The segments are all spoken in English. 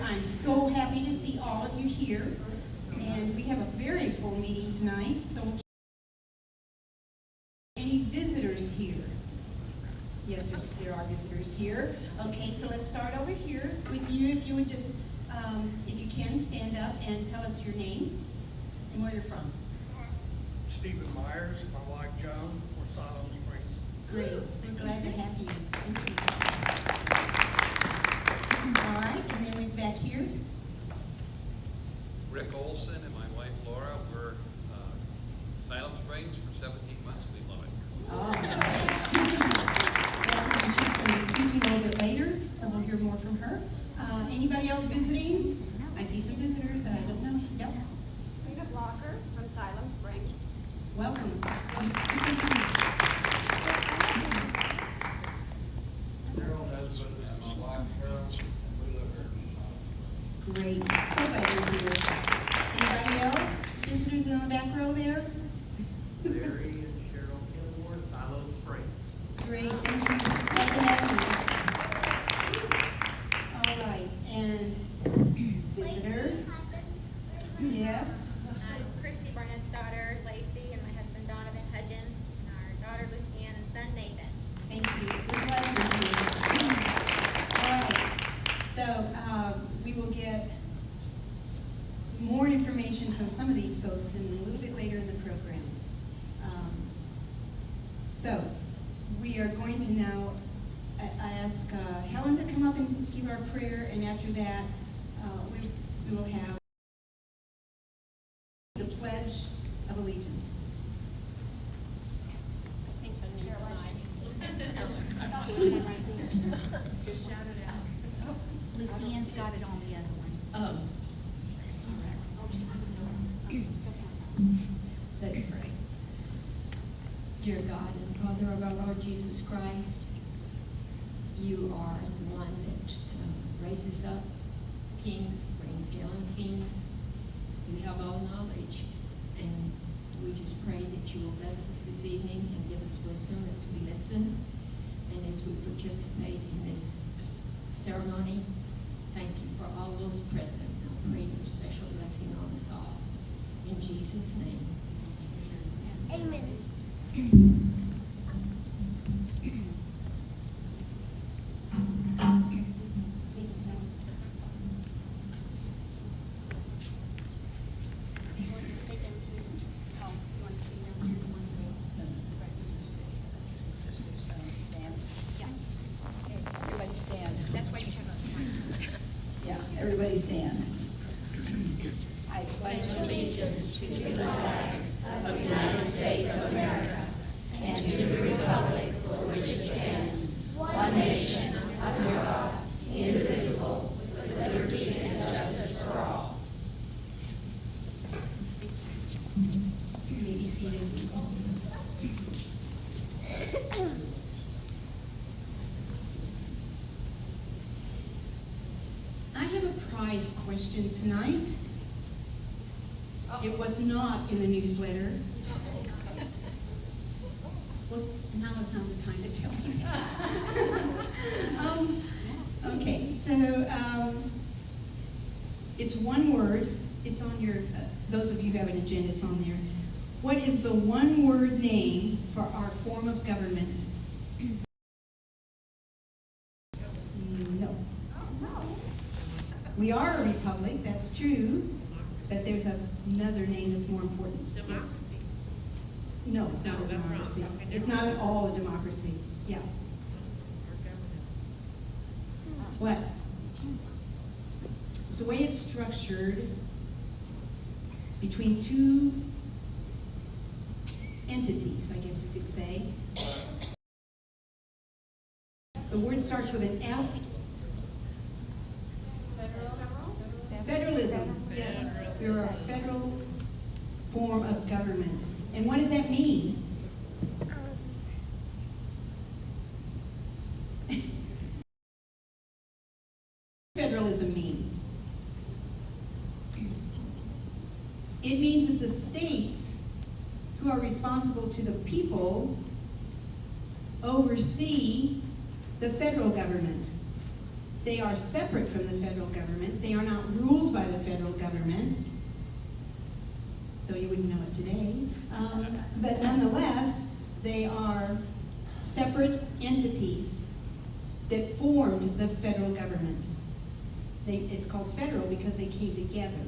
I'm so happy to see all of you here. And we have a very full meeting tonight, so any visitors here? Yes, there are visitors here. Okay, so let's start over here with you. If you would just, if you can, stand up and tell us your name and where you're from. Stephen Myers, my wife Joan, we're Siloam-Springs. Great, we're glad to have you. Thank you. All right, and then we're back here. Rick Olson and my wife Laura, we're Siloam-Springs for 17 months. We love it. And she's going to be speaking a little bit later, so we'll hear more from her. Anybody else visiting? I see some visitors that I don't know. Yep. Rita Blocker from Siloam-Springs. Welcome. Harold husband and my wife Carol, we live here. Great. So glad you're here. Anybody else? Visitors in the back row there? Larry and Cheryl Kenmore, Siloam-Springs. Great, thank you. Glad to have you. All right, and visitor? Yes? I'm Christy Barnett's daughter, Lacey, and my husband Donovan Hudgens, and our daughter Lucianne and son Nathan. Thank you. We're glad you're here. All right, so we will get more information from some of these folks in a little bit later in the program. So we are going to now ask Helen to come up and give our prayer, and after that we will have the Pledge of Allegiance. I think the new Just shout it out. Lucianne's got it on the other one. Let's pray. Dear God and Father of our Lord Jesus Christ, you are the one that raises up kings, brings down kings. You have all knowledge, and we just pray that you will bless us this evening and give us wisdom as we listen and as we participate in this ceremony. Thank you for all those present. I pray your special blessing on us all. In Jesus' name. Amen. Everybody stand. That's why you turn on the mic. Yeah, everybody stand. I pledge allegiance to the flag of the United States of America and to the republic for which it stands, one nation, under God, indivisible, with liberty and justice for all. You may be seated. I have a prize question tonight. It was not in the newsletter. Well, now is not the time to tell you. Okay, so it's one word. It's on your, those of you who have an agenda, it's on there. What is the one word name for our form of government? No. We are a republic, that's true, but there's another name that's more important. Democracy. No, it's not a democracy. It's not at all a democracy. Yeah. What? It's the way it's structured between two entities, I guess you could say. The word starts with an F. Federalism, yes. We're a federal form of government. And what does that mean? Federalism mean? It means that the states who are responsible to the people oversee the federal government. They are separate from the federal government. They are not ruled by the federal government, though you wouldn't know it today. But nonetheless, they are separate entities that formed the federal government. It's called federal because they came together.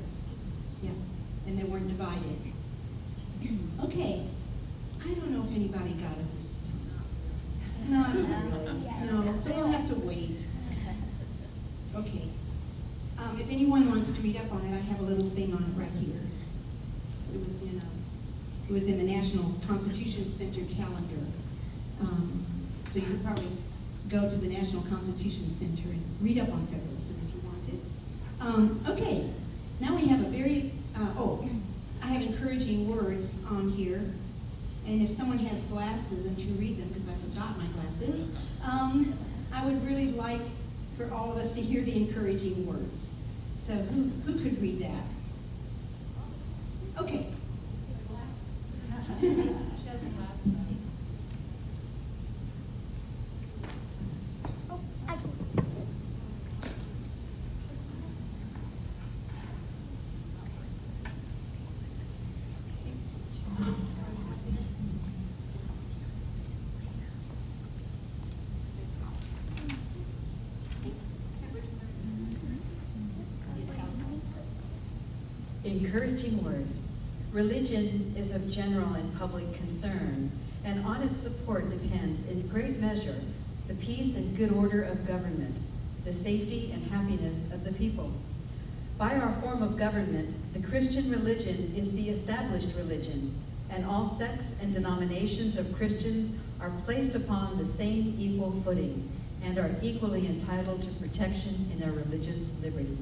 Yeah, and they weren't divided. Okay, I don't know if anybody got it this time. Not really. No, so we'll have to wait. Okay. If anyone wants to read up on it, I have a little thing on it right here. It was in the National Constitution Center calendar. So you could probably go to the National Constitution Center and read up on federalism if you wanted. Okay, now we have a very, I have encouraging words on here. And if someone has glasses and can read them, because I forgot my glasses, I would really like for all of us to hear the encouraging words. So who could read that? Okay. She has her glasses on. Oh, I can. Encouraging words. Religion is of general and public concern, and on its support depends in great measure the peace and good order of government, the safety and happiness of the people. By our form of government, the Christian religion is the established religion, and all sects and denominations of Christians are placed upon the same equal footing and are equally entitled to protection in their religious liberty.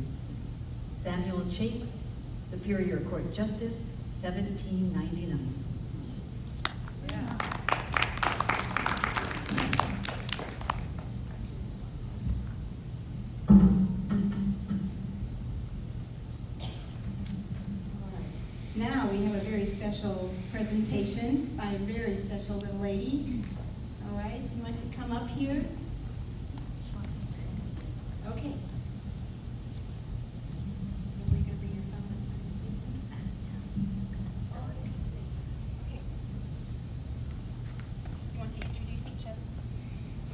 Samuel Chase, Superior Court Justice, 1799. Now we have a very special presentation by a very special little lady. All right, you want to come up here? Okay. Are we going to bring your phone up for the scene? Okay. You want to introduce each other?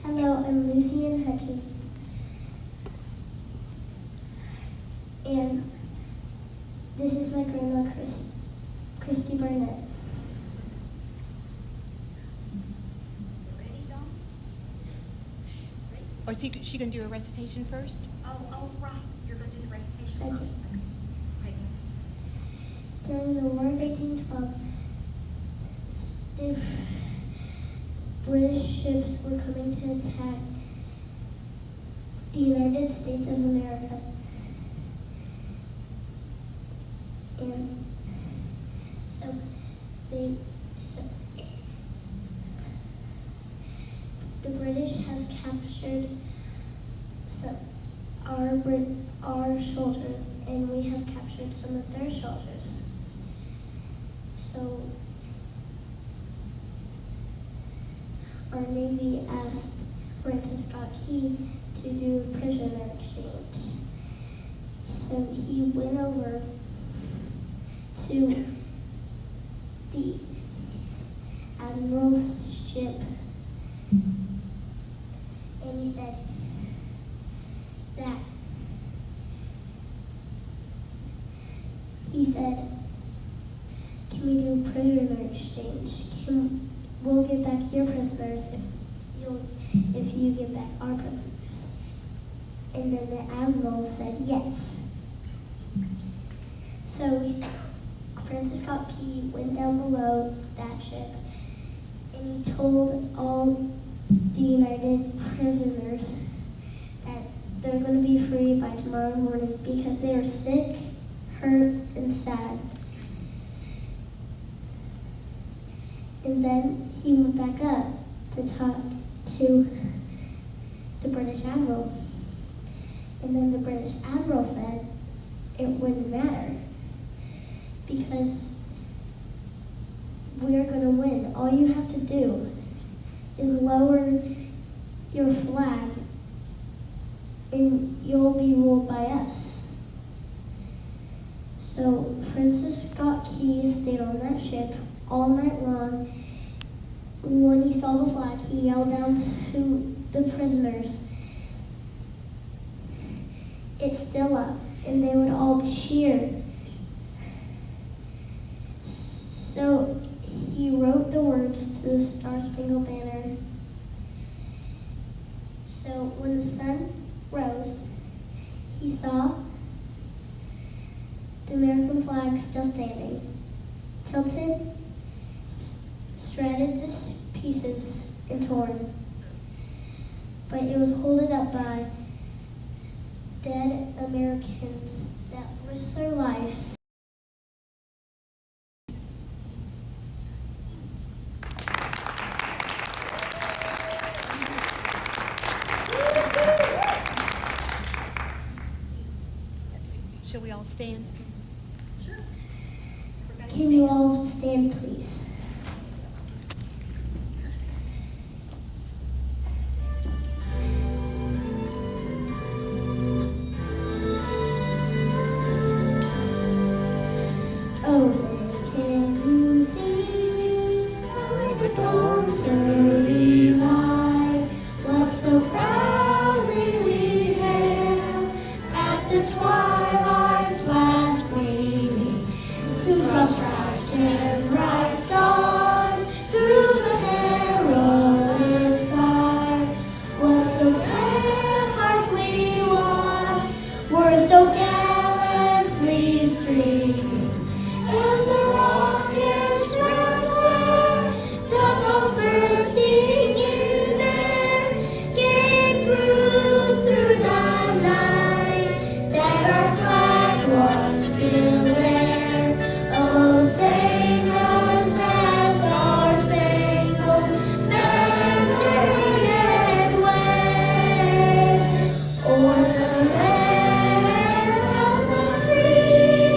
Hello, I'm Lucy Ann Hutchins. And this is my grandma, Christy Barnett. Ready, Dawn? Or is she going to do a recitation first? Oh, right. You're going to do the recitation Okay. first. Okay. During the War of 1812, the British ships were coming to attack the United States of America. And so the British has captured our soldiers, and we have captured some of their soldiers. So our Navy asked Francis Scott Key to do a prisoner exchange. So he went over to the admiral's ship, and he said can we do a prisoner exchange? We'll get back your prisoners if you get back our prisoners. And then the admiral said yes. So Francis Scott Key went down below that ship, and he told all the United prisoners that they're going to be free by tomorrow morning because they are sick, hurt, and sad. And then he went back up to talk to the British Admiral. And then the British Admiral said it wouldn't matter because we're going to win. All you have to do is lower your flag and you'll be ruled by us. So Francis got keys, stayed on that ship all night long. When he saw the flag, he yelled down to the prisoners, "It's still up," and they would all cheer. So he wrote the words to the Star-Spangled Banner. So when the sun rose, he saw the American flag still standing, tilted, shredded to pieces, and torn. But it was holded up by dead Americans that risked their lives. Shall we all stand? Sure. Can you all stand, please? Oh, say, can you see by the dawn's early light what so proudly we hailed at the twilight's last gleaming, whose broad stripes and bright stars through the perilous sky, what so ramparts we watched were so gallantly streaming, and the rockets red flare, the gulls bursting in air, gave proof through the night that our flag was still there. Oh, say does that star-spangled banner yet wave o'er the land of the free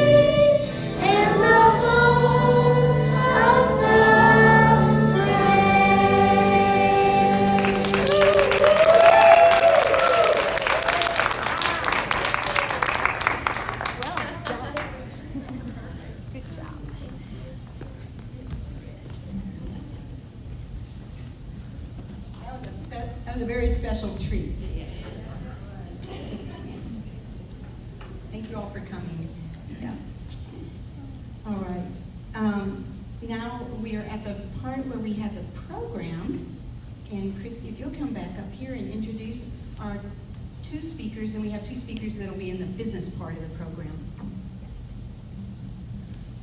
and the home of the Good job. That was a very special treat. Yes. Thank you all for coming. Yeah. All right. Now we are at the part where we have the program. And Christy, if you'll come back up here and introduce our two speakers, and we have two speakers that'll be in the business part of the program.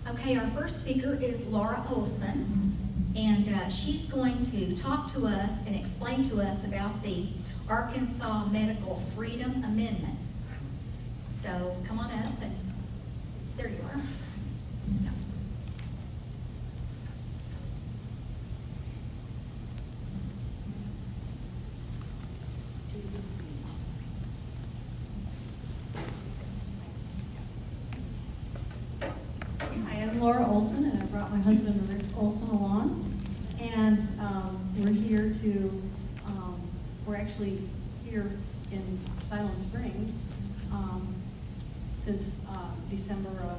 Okay, our first speaker is Laura Olson, and she's going to talk to us and explain to us about the Arkansas Medical Freedom Amendment. So come on up, and there you are. Hi, I'm Laura Olson, and I brought my husband Rick Olson along. And we're here to, we're actually here in Siloam-Springs since December of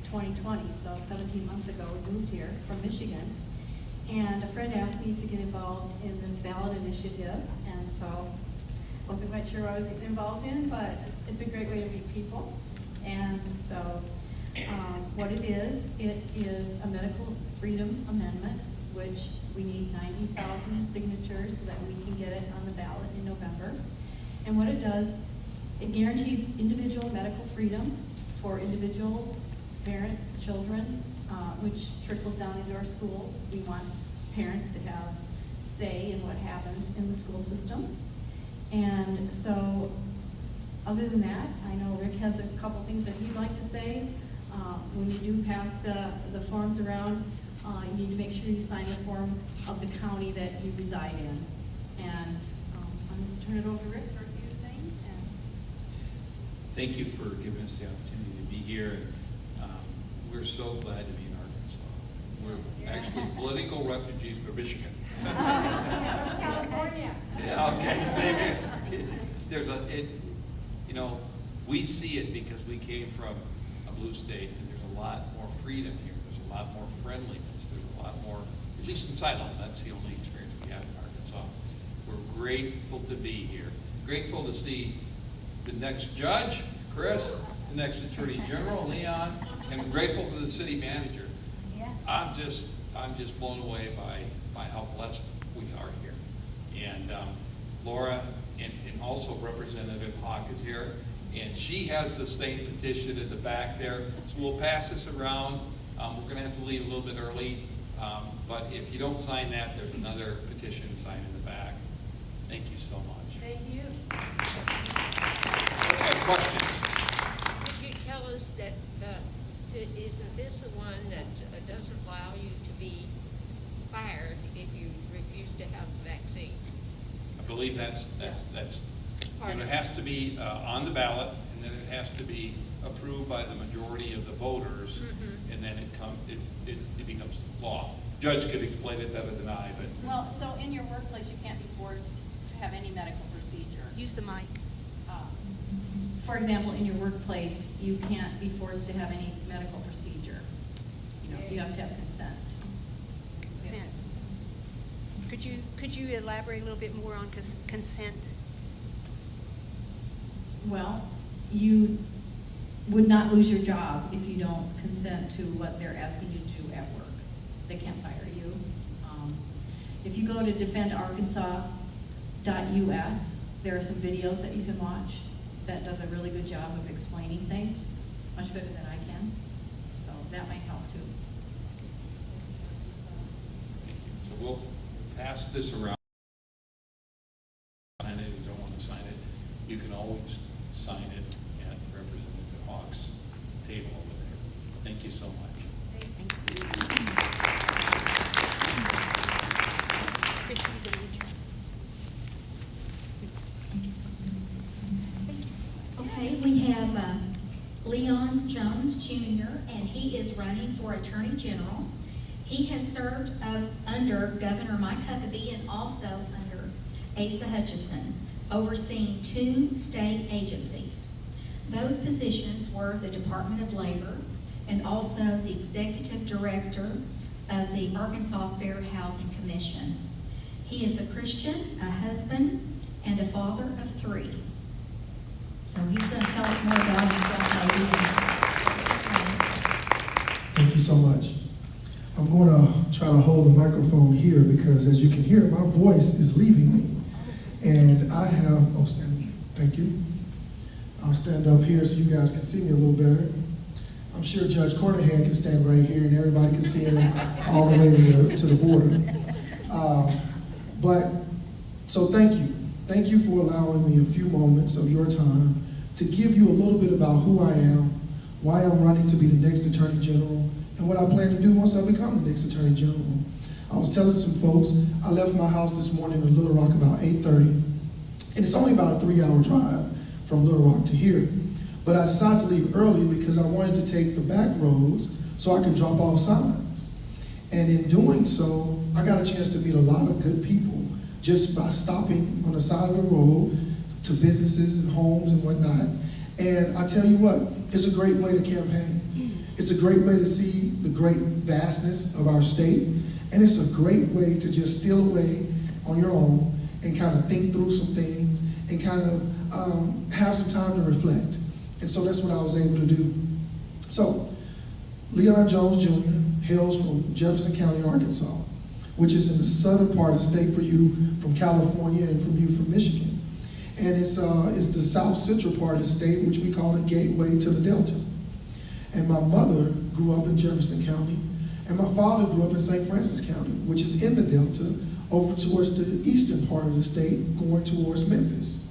2020, so 17 months ago we moved here from Michigan. And a friend asked me to get involved in this ballot initiative, and so I wasn't quite sure what I was getting involved in, but it's a great way to meet people. And so what it is a medical freedom amendment, which we need 90,000 signatures so that we can get it on the ballot in November. And what it does, it guarantees individual medical freedom for individuals, parents, children, which trickles down into our schools. We want parents to have say in what happens in the school system. And so, other than that, I know Rick has a couple things that he'd like to say. When you do pass the forms around, you need to make sure you sign the form of the county that you reside in. And I'm just turn it over to Rick for a few things. And Thank you for giving us the opportunity to be here. And we're so glad to be in Arkansas. We're actually political refugees from Michigan. California. Yeah, okay. Same here. You know, we see it because we came from a blue state, and there's a lot more freedom here. There's a lot more friendliness. There's a lot more, at least in Siloam, that's the only experience we have in Arkansas. We're grateful to be here. Grateful to see the next judge, Chris, the next Attorney General, Leon, and grateful to the city manager. Yeah. I'm just blown away by how blessed we are here. And Laura and also Representative Hawk is here, and she has the same petition in the back there. So we'll pass this around. We're going to have to leave a little bit early, but if you don't sign that, there's another petition signed in the back. Thank you so much. Thank you. Questions? Could you tell us that, isn't this the one that doesn't allow you to be fired if you refuse to have the vaccine? I believe that's and it has to be on the ballot, and then it has to be approved by the majority of the voters, and then it becomes law. Judge could explain it better than I, but. Well, so in your workplace, you can't be forced to have any medical procedure. Use the mic. For example, in your workplace, you can't be forced to have any medical procedure. You know, you have to have consent. Consent. Could you elaborate a little bit more on consent? Well, you would not lose your job if you don't consent to what they're asking you to do at work. They can't fire you. If you go to defendarkansas.us, there are some videos that you can watch that does a really good job of explaining things, much better than I can. So that might help too. Thank you. So we'll pass this around. Sign it, if you don't want to sign it, you can always sign it at Representative Hawk's table over there. Thank you so much. Thank you. Chris, you can introduce. Okay, we have Leon Jones Jr., and he is running for Attorney General. He has served under Governor Mike Huckabee and also under Asa Hutchinson, overseeing 2 state agencies. Those positions were the Department of Labor and also the Executive Director of the Arkansas Fair Housing Commission. He is a Christian, a husband, and a father of 3. So he's going to tell us more about himself. Thank you so much. I'm going to try to hold the microphone here because, as you can hear, my voice is leaving me. And I have, thank you. I'll stand up here so you guys can see me a little better. I'm sure Judge Cornahan can stand right here and everybody can see him all the way to the border. So thank you. Thank you for allowing me a few moments of your time to give you a little bit about who I am, why I'm running to be the next Attorney General, and what I plan to do once I become the next Attorney General. I was telling some folks, I left my house this morning in Little Rock about 8:30, and it's only about a 3-hour drive from Little Rock to here. But I decided to leave early because I wanted to take the back roads so I could drop off signs. And in doing so, I got a chance to meet a lot of good people just by stopping on the side of the road to businesses and homes and whatnot. And I tell you what, it's a great way to campaign. It's a great way to see the great vastness of our state. And it's a great way to just steal away on your own and kind of think through some things and kind of have some time to reflect. And so that's what I was able to do. So, Leon Jones Jr. hails from Jefferson County, Arkansas, which is in the southern part of the state for you from California and from you from Michigan. And it's the south central part of the state, which we call the gateway to the Delta. And my mother grew up in Jefferson County, and my father grew up in St. Francis County, which is in the Delta, over towards the eastern part of the state, going towards Memphis.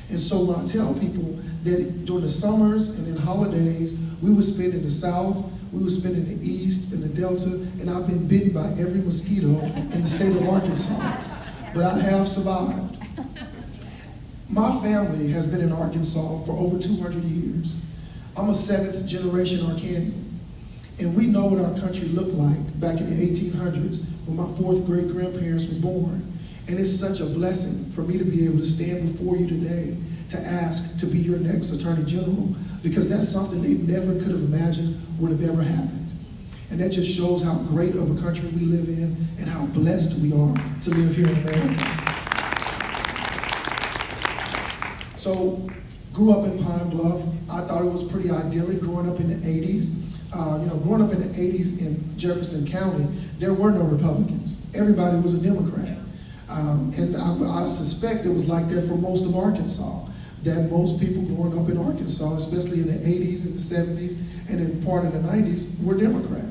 And so when I tell people that during the summers and in holidays, we would spend in the south, we would spend in the east, in the Delta, and I've been bitten by every mosquito in the state of Arkansas, but I have survived. My family has been in Arkansas for over 200 years. I'm a 7th generation Arkansan, and we know what our country looked like back in the 1800s when my 4th great grandparents were born. And it's such a blessing for me to be able to stand before you today to ask to be your next Attorney General, because that's something they never could have imagined would have ever happened. And that just shows how great of a country we live in and how blessed we are to live here in America. So, grew up in Pine Bluff. I thought it was pretty idyllic growing up in the 80s. Growing up in the 80s in Jefferson County, there were no Republicans. Everybody was a Democrat. And I suspect it was like that for most of Arkansas, that most people growing up in Arkansas, especially in the 80s and the 70s and in part of the 90s, were Democrat.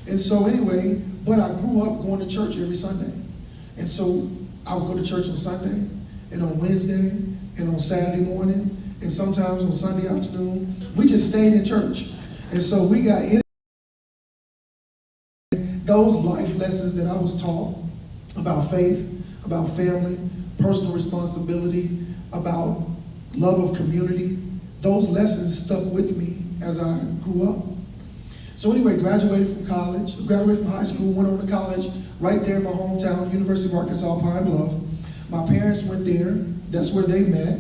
And so anyway, but I grew up going to church every Sunday. And so I would go to church on Sunday and on Wednesday and on Saturday morning and sometimes on Sunday afternoon. We just stayed in church. And so we got in those life lessons that I was taught about faith, about family, personal responsibility, about love of community. Those lessons stuck with me as I grew up. So anyway, graduated from high school, went on to college right there in my hometown, University of Arkansas, Pine Bluff. My parents went there. That's where they met.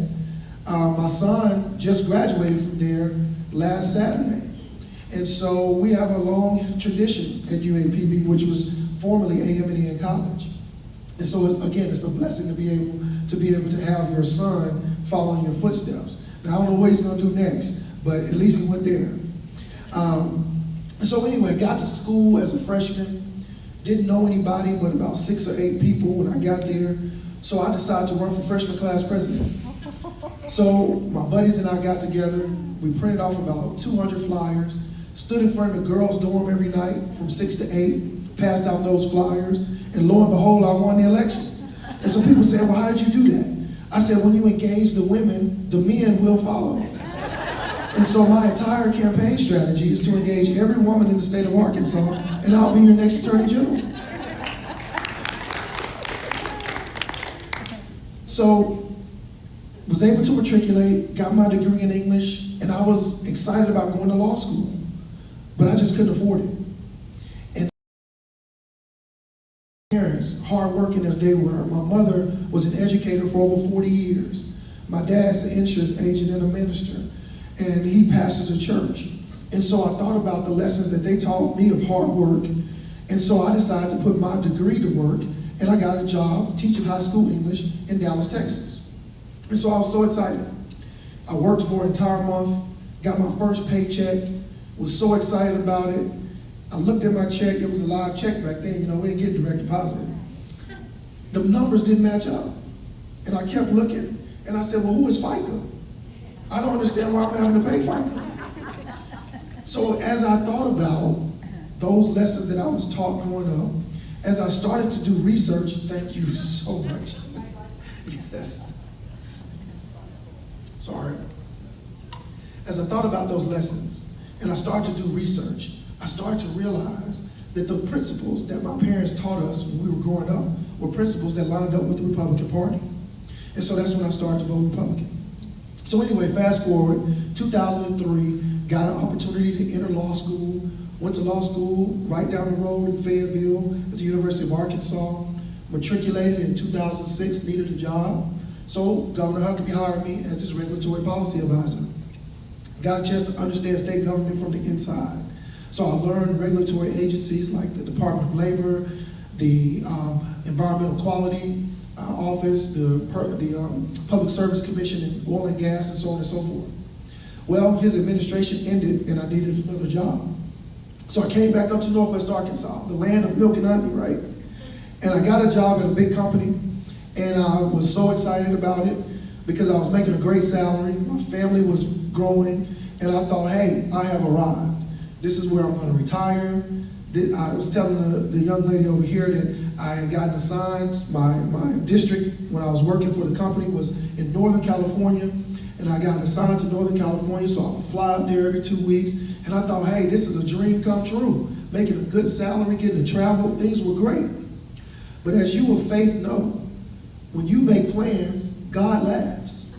My son just graduated from there last Saturday. And so we have a long tradition at UAPB, which was formerly AM&EN College. And so it's a blessing to be able to have your son follow in your footsteps. Now I don't know what he's going to do next, but at least he went there. So anyway, got to school as a freshman. Didn't know anybody but about 6 or 8 people when I got there. So I decided to run for freshman class president. So my buddies and I got together. We printed off about 200 flyers, stood in front of the girls' dorm every night from 6 to 8, passed out those flyers, and lo and behold, I won the election. And so people said, well, how did you do that? I said, when you engage the women, the men will follow. And so my entire campaign strategy is to engage every woman in the state of Arkansas, and I'll be your next Attorney General. So, was able to matriculate, got my degree in English, and I was excited about going to law school, but I just couldn't afford it. And parents, hard working as they were, my mother was an educator for over 40 years. My dad's an insurance agent and a minister, and he pastors a church. And so I thought about the lessons that they taught me of hard work, and so I decided to put my degree to work, and I got a job teaching high school English in Dallas, Texas. And so I was so excited. I worked for an entire month, got my first paycheck, was so excited about it. I looked at my check, it was a live check back then, we didn't get direct deposit. The numbers didn't match up. And I kept looking, and I said, well, who is FICA? I don't understand why I'm having to pay FICA. So as I thought about those lessons that I was taught growing up, as I started to do research, thank you so much. Yes. Sorry. As I thought about those lessons, and I started to do research, I started to realize that the principles that my parents taught us when we were growing up were principles that lined up with the Republican Party. And so that's when I started to vote Republican. So anyway, fast forward, 2003, got an opportunity to enter law school, went to law school right down the road in Fayetteville at the University of Arkansas, matriculated in 2006, needed a job. So Governor Huckabee hired me as his regulatory policy advisor. Got a chance to understand state government from the inside. So I learned regulatory agencies like the Department of Labor, the Environmental Quality Office, the Public Service Commission in oil and gas, and so on and so forth. Well, his administration ended and I needed another job. So I came back up to Northwest Arkansas, the land of milk and honey, right? And I got a job at a big company, and I was so excited about it because I was making a great salary, my family was growing, and I thought, hey, I have arrived. This is where I'm gonna retire. I was telling the young lady over here that I had gotten assigned, my district when I was working for the company was in Northern California, and I got assigned to Northern California, so I would fly up there every 2 weeks, and I thought, hey, this is a dream come true. Making a good salary, getting to travel, things were great. But as you of faith know, when you make plans, God laughs.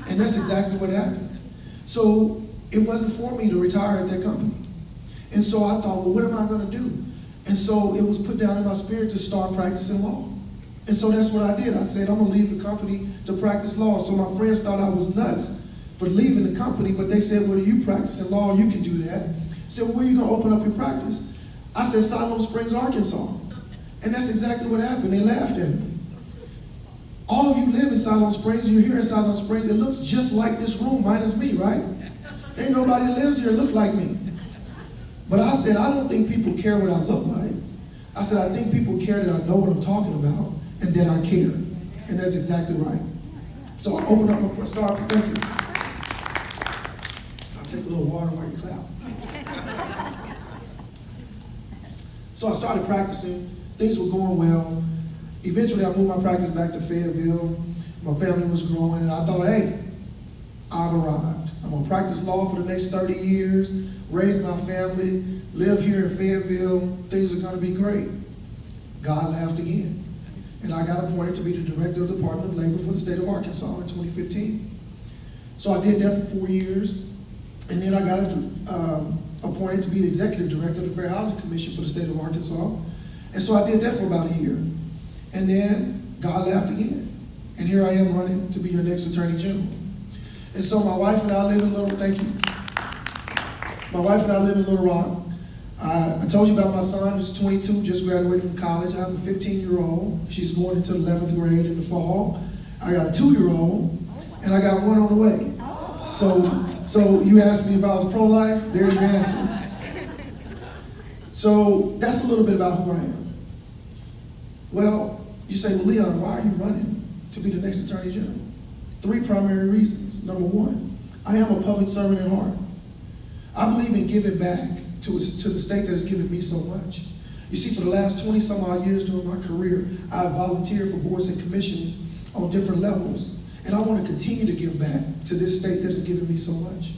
And that's exactly what happened. So it wasn't for me to retire at that company. And so I thought, well, what am I gonna do? And so it was put down in my spirit to start practicing law. And so that's what I did. I said, I'm gonna leave the company to practice law. So my friends thought I was nuts for leaving the company, but they said, well, you practicing law, you can do that. I said, well, where are you gonna open up your practice? I said, Siloam-Springs, Arkansas. And that's exactly what happened. They laughed at me. All of you live in Siloam-Springs, you're here in Siloam-Springs, it looks just like this room, minus me, right? Ain't nobody that lives here look like me. But I said, I don't think people care what I look like. I said, I think people care that I know what I'm talking about and that I care. And that's exactly right. So I opened up my start. Thank you. I'll take a little water while you clap. So I started practicing. Things were going well. Eventually, I moved my practice back to Fayetteville. My family was growing, and I thought, hey, I've arrived. I'm gonna practice law for the next 30 years, raise my family, live here in Fayetteville. Things are gonna be great. God laughed again. And I got appointed to be the director of the Department of Labor for the state of Arkansas in 2015. So I did that for 4 years, and then I got appointed to be the executive director of the Fair Housing Commission for the state of Arkansas. And so I did that for about a year. And then God laughed again. And here I am running to be your next Attorney General. And so my wife and I live in My wife and I live in Little Rock. I told you about my son who's 22, just graduated from college. I have a 15-year-old. She's going into the 11th grade in the fall. I got a 2-year-old, and I got one on the way. So you asked me if I was pro-life, there's your answer. So that's a little bit about who I am. Well, you say, well, Leon, why are you running to be the next Attorney General? 3 primary reasons. Number 1, I am a public servant at heart. I believe in giving back to the state that has given me so much. You see, for the last 20 some odd years during my career, I have volunteered for boards and commissions on different levels, and I want to continue to give back to this state that has given me so much.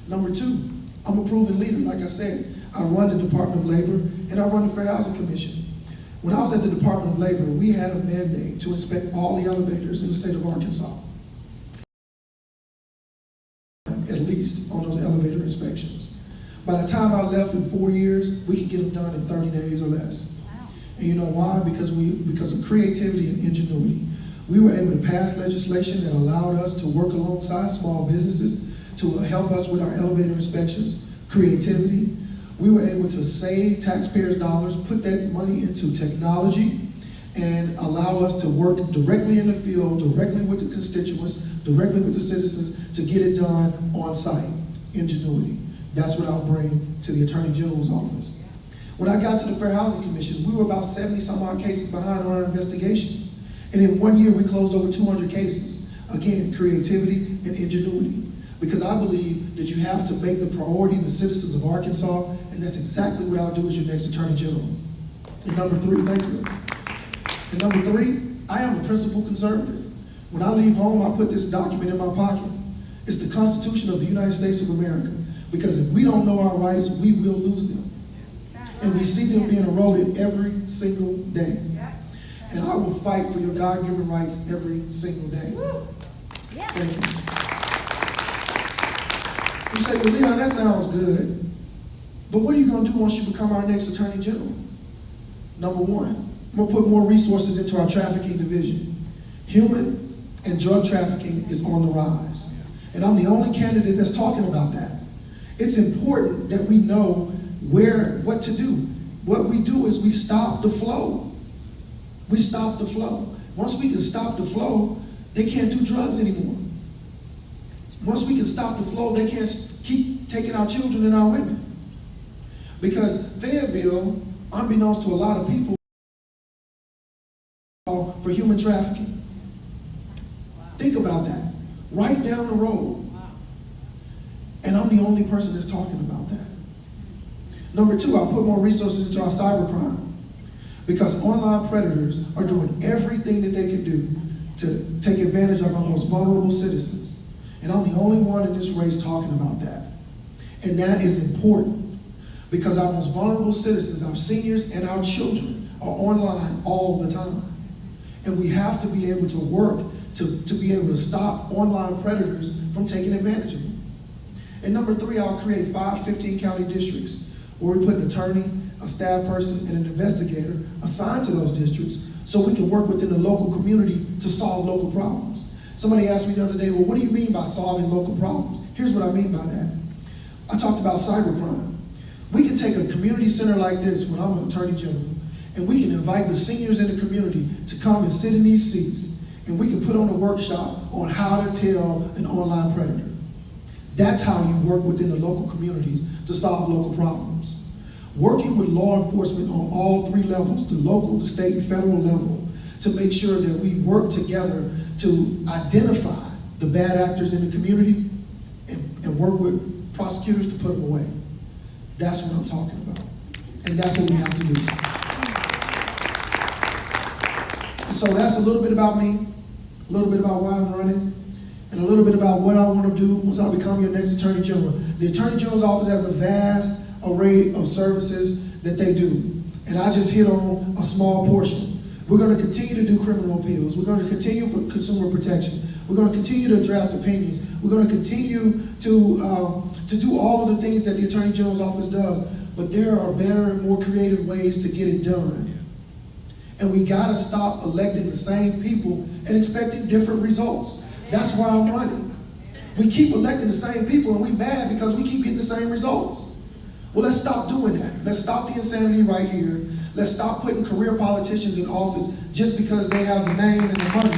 Number 2, I'm a proven leader. Like I said, I run the Department of Labor, and I run the Fair Housing Commission. When I was at the Department of Labor, we had a mandate to inspect all the elevators in the state of Arkansas. At least on those elevator inspections. By the time I left in 4 years, we could get them done in 30 days or less. Wow. And you know why? Because of creativity and ingenuity. We were able to pass legislation that allowed us to work alongside small businesses to help us with our elevator inspections. Creativity. We were able to save taxpayers' dollars, put that money into technology, and allow us to work directly in the field, directly with the constituents, directly with the citizens to get it done on site. Ingenuity. That's what I'll bring to the Attorney General's office. When I got to the Fair Housing Commission, we were about 70 some odd cases behind on our investigations. And in 1 year, we closed over 200 cases. Again, creativity and ingenuity. Because I believe that you have to make the priority the citizens of Arkansas, and that's exactly what I'll do as your next Attorney General. And number 3, thank you. And number 3, I am a principled conservative. When I leave home, I put this document in my pocket. It's the Constitution of the United States of America. Because if we don't know our rights, we will lose them. And we see them being eroded every single day. And I will fight for your God-given rights every single day. Thank you. You say, well, Leon, that sounds good. But what are you going to do once you become our next Attorney General? Number 1, I'm going to put more resources into our trafficking division. Human and drug trafficking is on the rise. And I'm the only candidate that's talking about that. It's important that we know what to do. What we do is we stop the flow. We stop the flow. Once we can stop the flow, they can't do drugs anymore. Once we can stop the flow, they can't keep taking our children and our women. Because Fayetteville, unbeknownst to a lot of people, for human trafficking. Think about that. Right down the road. And I'm the only person that's talking about that. Number 2, I'll put more resources into our cybercrime. Because online predators are doing everything that they can do to take advantage of our most vulnerable citizens. And I'm the only one in this race talking about that. And that is important. Because our most vulnerable citizens, our seniors and our children, are online all the time. And we have to be able to work to be able to stop online predators from taking advantage of them. And number 3, I'll create 5 15-county districts where we put an attorney, a staff person, and an investigator assigned to those districts so we can work within the local community to solve local problems. Somebody asked me the other day, well, what do you mean by solving local problems? Here's what I mean by that. I talked about cybercrime. We can take a community center like this when I'm an attorney general, and we can invite the seniors in the community to come and sit in these seats, and we can put on a workshop on how to tell an online predator. That's how you work within the local communities to solve local problems. Working with law enforcement on all three levels, the local, the state, and federal level, to make sure that we work together to identify the bad actors in the community and work with prosecutors to put them away. That's what I'm talking about. And that's what we have to do. And so that's a little bit about me, a little bit about why I'm running, and a little bit about what I want to do once I become your next Attorney General. The Attorney General's office has a vast array of services that they do, and I just hit on a small portion. We're going to continue to do criminal appeals. We're going to continue for consumer protection. We're going to continue to draft opinions. We're going to continue to do all of the things that the Attorney General's office does, but there are better and more creative ways to get it done. And we got to stop electing the same people and expecting different results. That's why I'm running. We keep electing the same people and we mad because we keep getting the same results. Well, let's stop doing that. Let's stop the insanity right here. Let's stop putting career politicians in office just because they have the name and the money.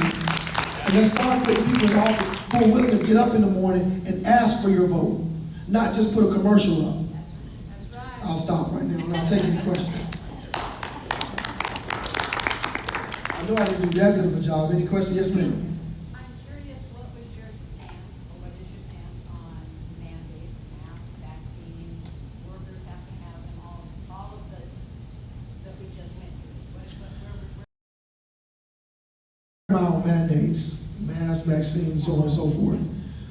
And let's start putting people in office who are willing to get up in the morning and ask for your vote, not just put a commercial up. That's right. I'll stop right now and I'll take any questions. I know I didn't do that good of a job. Any questions? Yes, ma'am. I'm curious, what was your stance, or what is your stance on mandates, masks, vaccines? Workers have to have them all of the, that we just went through. My own mandates, masks, vaccines, so on and so forth.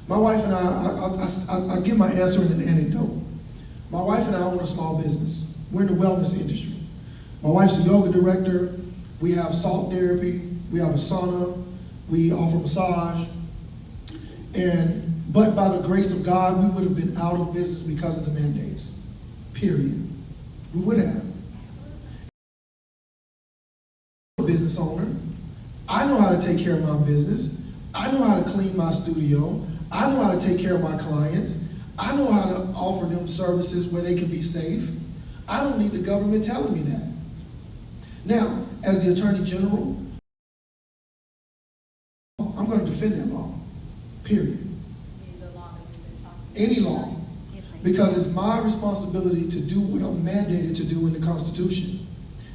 My wife and I give my answer in an anecdote. My wife and I own a small business. We're in the wellness industry. My wife's a yoga director. We have salt therapy. We have a sauna. We offer massage. But by the grace of God, we would have been out of business because of the mandates. Period. We would have. I'm a business owner. I know how to take care of my business. I know how to clean my studio. I know how to take care of my clients. I know how to offer them services where they can be safe. I don't need the government telling me that. Now, as the Attorney General, I'm going to defend that law, period. Any law, because it's my responsibility to do what I'm mandated to do in the Constitution,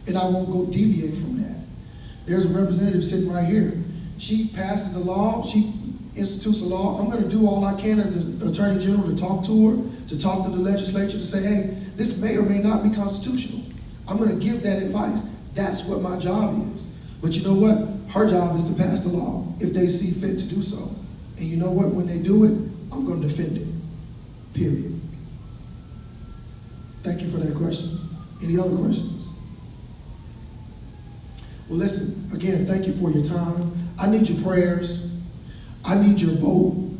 and I won't go deviate from that. There's a representative sitting right here. She passes the law, she institutes a law. I'm going to do all I can as the Attorney General to talk to her, to talk to the legislature, to say, hey, this may or may not be constitutional. I'm going to give that advice. That's what my job is. But you know what? Her job is to pass the law if they see fit to do so. And you know what? When they do it, I'm going to defend it. Period. Thank you for that question. Any other questions? Well, listen, again, thank you for your time. I need your prayers. I need your vote.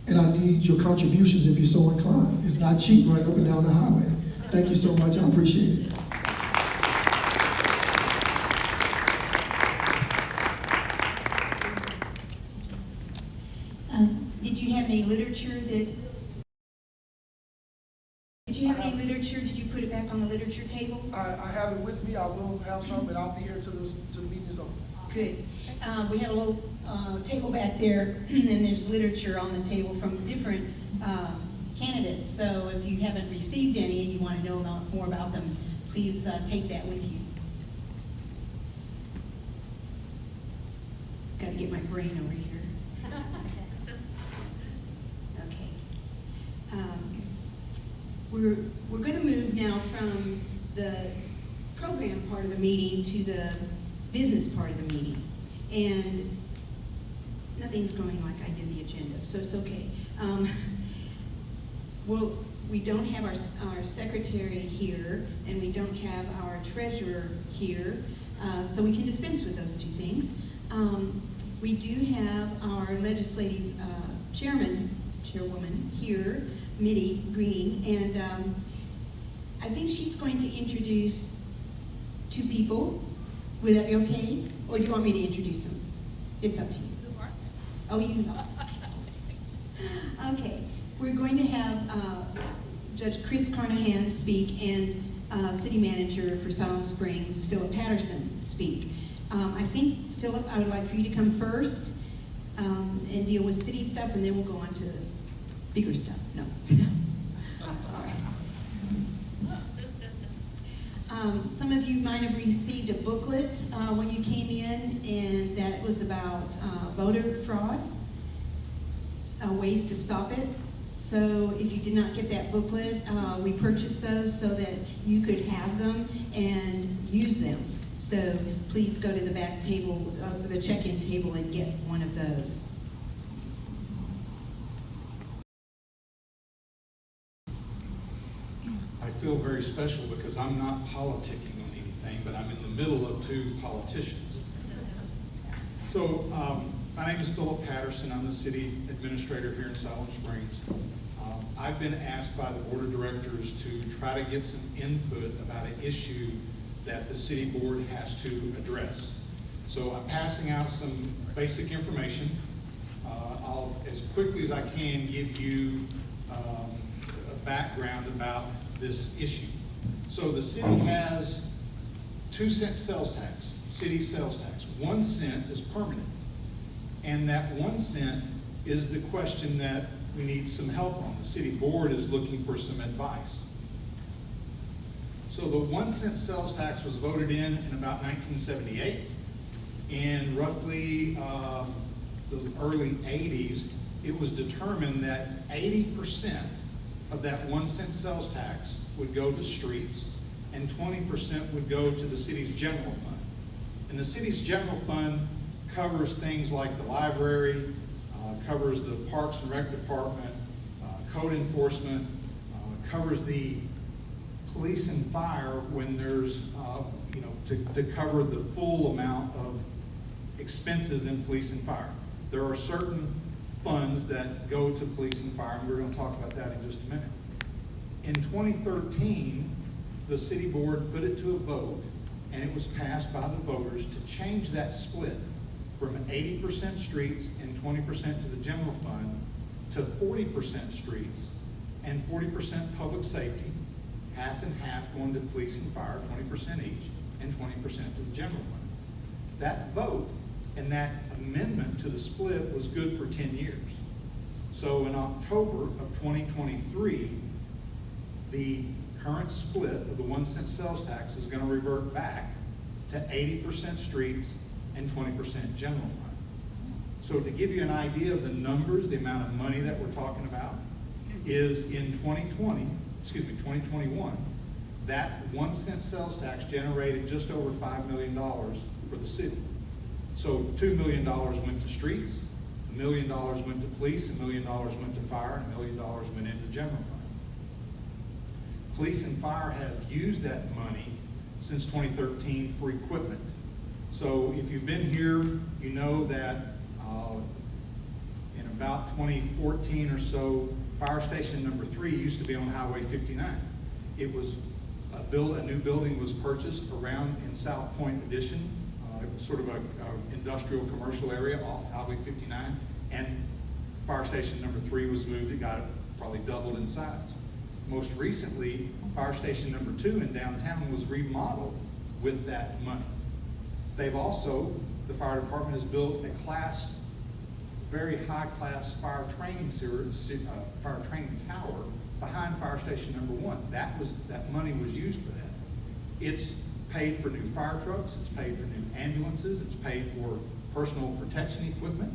And I need your contributions if you're so inclined. It's not cheap running up and down the highway. Thank you so much. I appreciate it. Did you have any literature that? Did you have any literature? Did you put it back on the literature table? I have it with me. I will have some, but I'll be here till the meeting is over. Good. We have a little table back there, and there's literature on the table from different candidates. So if you haven't received any and you want to know more about them, please take that with you. Got to get my brain over here. We're going to move now from the program part of the meeting to the business part of the meeting. And nothing's going like I did the agenda, so it's okay. Well, we don't have our secretary here, and we don't have our treasurer here, so we can dispense with those two things. We do have our legislative chairwoman here, Mitty Green, and I think she's going to introduce two people Would that be okay? Or do you want me to introduce them? It's up to you. Oh, you know. Okay, we're going to have Judge Chris Carnahan speak and City Manager for Siloam-Springs, Philip Patterson, speak. I think, Philip, I would like for you to come first and deal with city stuff, and then we'll go on to bigger stuff. No. All right. Some of you might have received a booklet when you came in, and that was about voter fraud, ways to stop it. So if you did not get that booklet, we purchased those so that you could have them and use them. So please go to the back table, the check-in table, and get one of those. I feel very special because I'm not politicking on anything, but I'm in the middle of two politicians. So my name is Philip Patterson. I'm the city administrator here in Siloam-Springs. I've been asked by the board of directors to try to get some input about an issue that the city board has to address. So I'm passing out some basic information. I'll, as quickly as I can, give you a background about this issue. So the city has 2-cent sales tax, city sales tax. 1 cent is permanent. And that 1 cent is the question that we need some help on. The city board is looking for some advice. So the 1 cent sales tax was voted in about 1978. In roughly the early 80s, it was determined that 80% of that 1 cent sales tax would go to streets and 20% would go to the city's general fund. And the city's general fund covers things like the library, covers the Parks and Rec Department, code enforcement, covers the police and fire when there's, to cover the full amount of expenses in police and fire. There are certain funds that go to police and fire, and we're going to talk about that in just a minute. In 2013, the city board put it to a vote, and it was passed by the voters to change that split from 80% streets and 20% to the general fund to 40% streets and 40% public safety, half and half going to police and fire, 20% each, and 20% to the general fund. That vote and that amendment to the split was good for 10 years. So in October of 2023, the current split of the 1 cent sales tax is going to revert back to 80% streets and 20% general fund. So to give you an idea of the numbers, the amount of money that we're talking about is in 2021, that 1 cent sales tax generated just over $5 million for the city. So $2 million went to streets, $1 million went to police, $1 million went to fire, and $1 million went into general fund. Police and fire have used that money since 2013 for equipment. So if you've been here, you know that in about 2014 or so, fire station number 3 used to be on Highway 59. It was a new building was purchased around in South Point Addition, sort of a industrial commercial area off Highway 59, and fire station number 3 was moved. It got probably doubled in size. Most recently, fire station number 2 in downtown was remodeled with that money. They've also, the fire department has built a very high-class fire training tower behind fire station number 1. That money was used for that. It's paid for new fire trucks, it's paid for new ambulances, it's paid for personal protection equipment.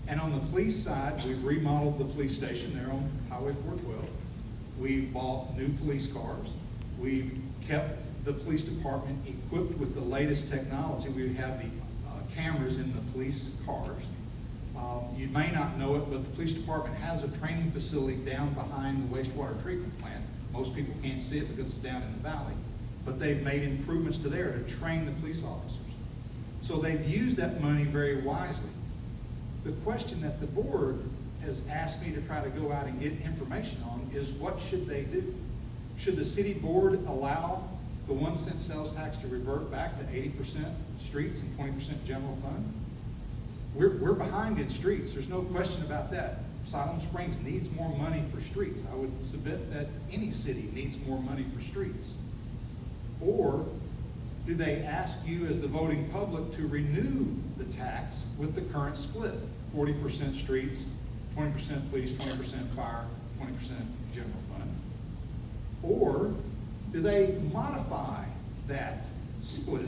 And on the police side, we've remodeled the police station there on Highway 412. We've bought new police cars. We've kept the police department equipped with the latest technology. We have the cameras in the police cars. You may not know it, but the police department has a training facility down behind the wastewater treatment plant. Most people can't see it because it's down in the valley, but they've made improvements to there to train the police officers. So they've used that money very wisely. The question that the board has asked me to try to go out and get information on is what should they do? Should the city board allow the 1 cent sales tax to revert back to 80% streets and 20% general fund? We're behind in streets. There's no question about that. Siloam-Springs needs more money for streets. I would submit that any city needs more money for streets. Or do they ask you as the voting public to renew the tax with the current split? 40% streets, 20% police, 20% fire, 20% general fund? Or do they modify that split?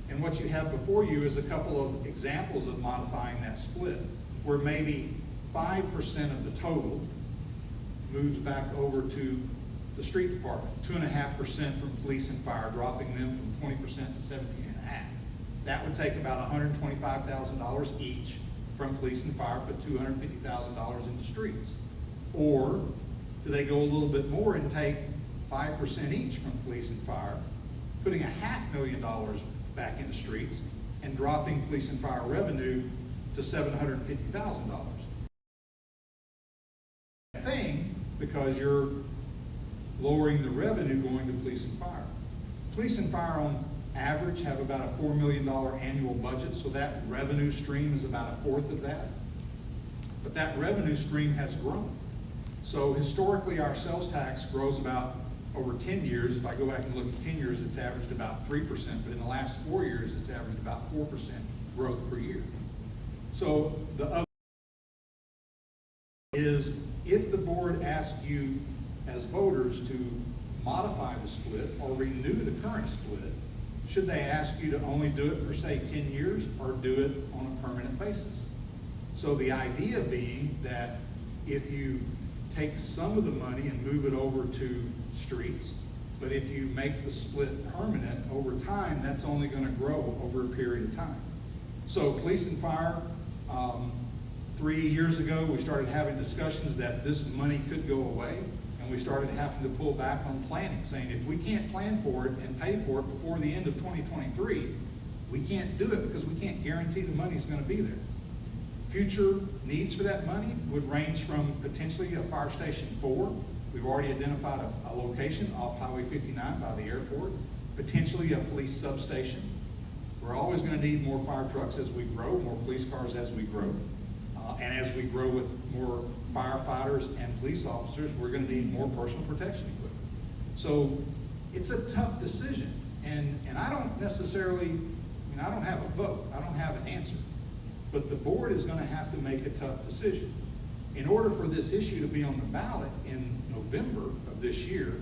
And what you have before you is a couple of examples of modifying that split, where maybe 5% of the total moves back over to the street department, 2.5% from police and fire, dropping them from 20% to 17.5%. That would take about $125,000 each from police and fire, put $250,000 into streets. Or do they go a little bit more and take 5% each from police and fire, putting $500,000 back into streets and dropping police and fire revenue to $750,000? Thing, because you're lowering the revenue going to police and fire. Police and fire on average have about a $4 million annual budget, so that revenue stream is about a fourth of that. But that revenue stream has grown. So historically, our sales tax grows about over 10 years. If I go back and look at 10 years, it's averaged about 3%, but in the last 4 years, it's averaged about 4% growth per year. So the other is, if the board asks you as voters to modify the split or renew the current split, should they ask you to only do it for, say, 10 years or do it on a permanent basis? So the idea being that if you take some of the money and move it over to streets, but if you make the split permanent over time, that's only going to grow over a period of time. So police and fire, 3 years ago, we started having discussions that this money could go away, and we started having to pull back on planning, saying if we can't plan for it and pay for it before the end of 2023, we can't do it because we can't guarantee the money's going to be there. Future needs for that money would range from potentially a fire station 4. We've already identified a location off Highway 59 by the airport, potentially a police substation. We're always going to need more fire trucks as we grow, more police cars as we grow. And as we grow with more firefighters and police officers, we're going to need more personal protection equipment. So it's a tough decision. And I don't necessarily, I don't have a vote. I don't have an answer. But the board is going to have to make a tough decision. In order for this issue to be on the ballot in November of this year,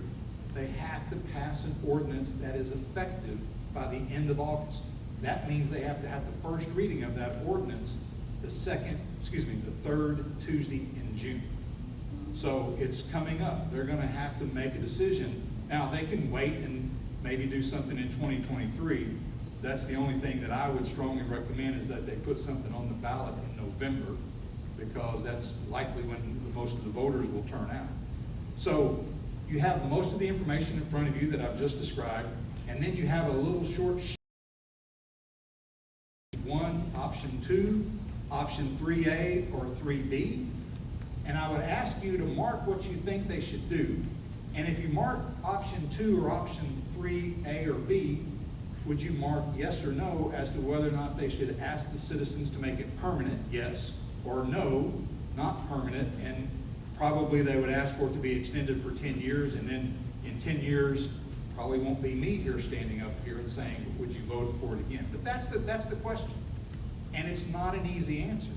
they have to pass an ordinance that is effective by the end of August. That means they have to have the first reading of that ordinance the third Tuesday in June. So it's coming up. They're going to have to make a decision. Now, they can wait and maybe do something in 2023. That's the only thing that I would strongly recommend, is that they put something on the ballot in November, because that's likely when most of the voters will turn out. So you have most of the information in front of you that I've just described, and then you have a little short sheet. 1, option 2, option 3A, or 3B. And I would ask you to mark what you think they should do. And if you mark option 2 or option 3A or B, would you mark yes or no as to whether or not they should ask the citizens to make it permanent, yes, or no, not permanent, and probably they would ask for it to be extended for 10 years, and then in 10 years, probably won't be me here standing up here and saying, would you vote for it again? But that's the question. And it's not an easy answer.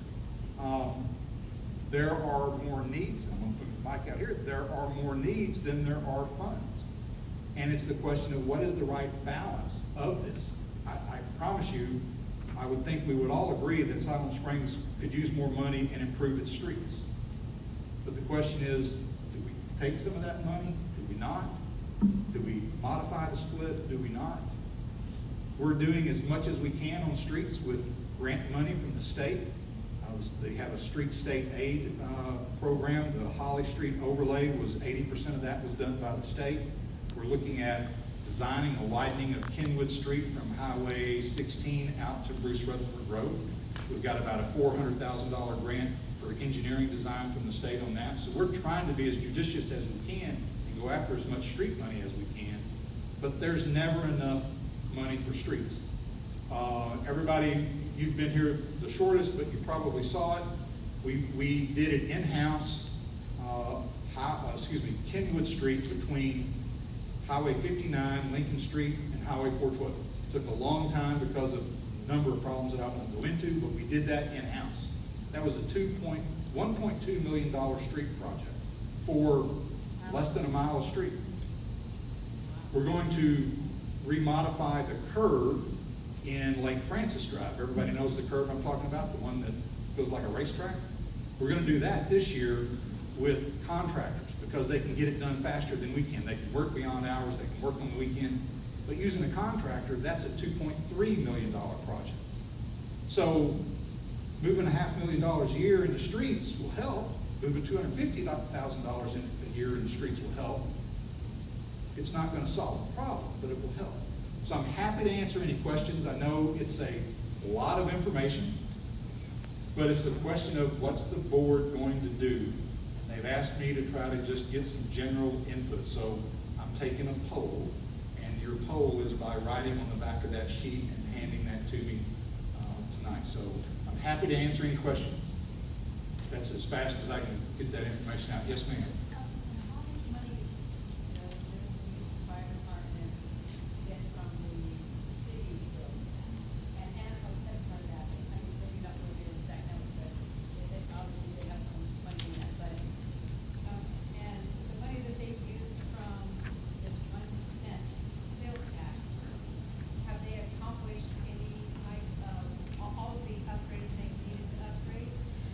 There are more needs. I'm going to put the mic out here. There are more needs than there are funds. And it's the question of what is the right balance of this. I promise you, I would think we would all agree that Siloam-Springs could use more money and improve its streets. But the question is, do we take some of that money? Do we not? Do we modify the split? Do we not? We're doing as much as we can on streets with grant money from the state. They have a street state aid program. The Holly Street overlay was 80% of that was done by the state. We're looking at designing a widening of Kenwood Street from Highway 16 out to Bruce Rutherford Road. We've got about a $400,000 grant for engineering design from the state on that. So we're trying to be as judicious as we can and go after as much street money as we can. but there's never enough money for streets. Everybody, you've been here the shortest, but you probably saw it. We did it in-house, Kenwood Street between Highway 59, Lincoln Street, and Highway 412. Took a long time because of a number of problems that I won't go into, but we did that in-house. That was a $1.2 million street project for less than a mile of street. We're going to remodify the curve in Lake Francis Drive. Everybody knows the curve I'm talking about, the one that feels like a racetrack. We're going to do that this year with contractors because they can get it done faster than we can. They can work beyond hours, they can work on the weekend. But using a contractor, that's a $2.3 million project. So moving $500,000 a year in the streets will help. Moving $250,000 a year in the streets will help. It's not going to solve the problem, but it will help. So I'm happy to answer any questions. I know it's a lot of information, but it's a question of what's the board going to do. They've asked me to try to just get some general input. So I'm taking a poll, and your poll is by writing on the back of that sheet and handing that to me tonight. So I'm happy to answer any questions. That's as fast as I can get that information out. Yes, ma'am. How much money does the police and fire department get from the city sales tax? And the second part of that is, I mean, maybe not really the exact number, but obviously they have some money in that, but, and the money that they've used from this 1% sales tax, have they accomplished any type of, all of the upgrades they needed to upgrade?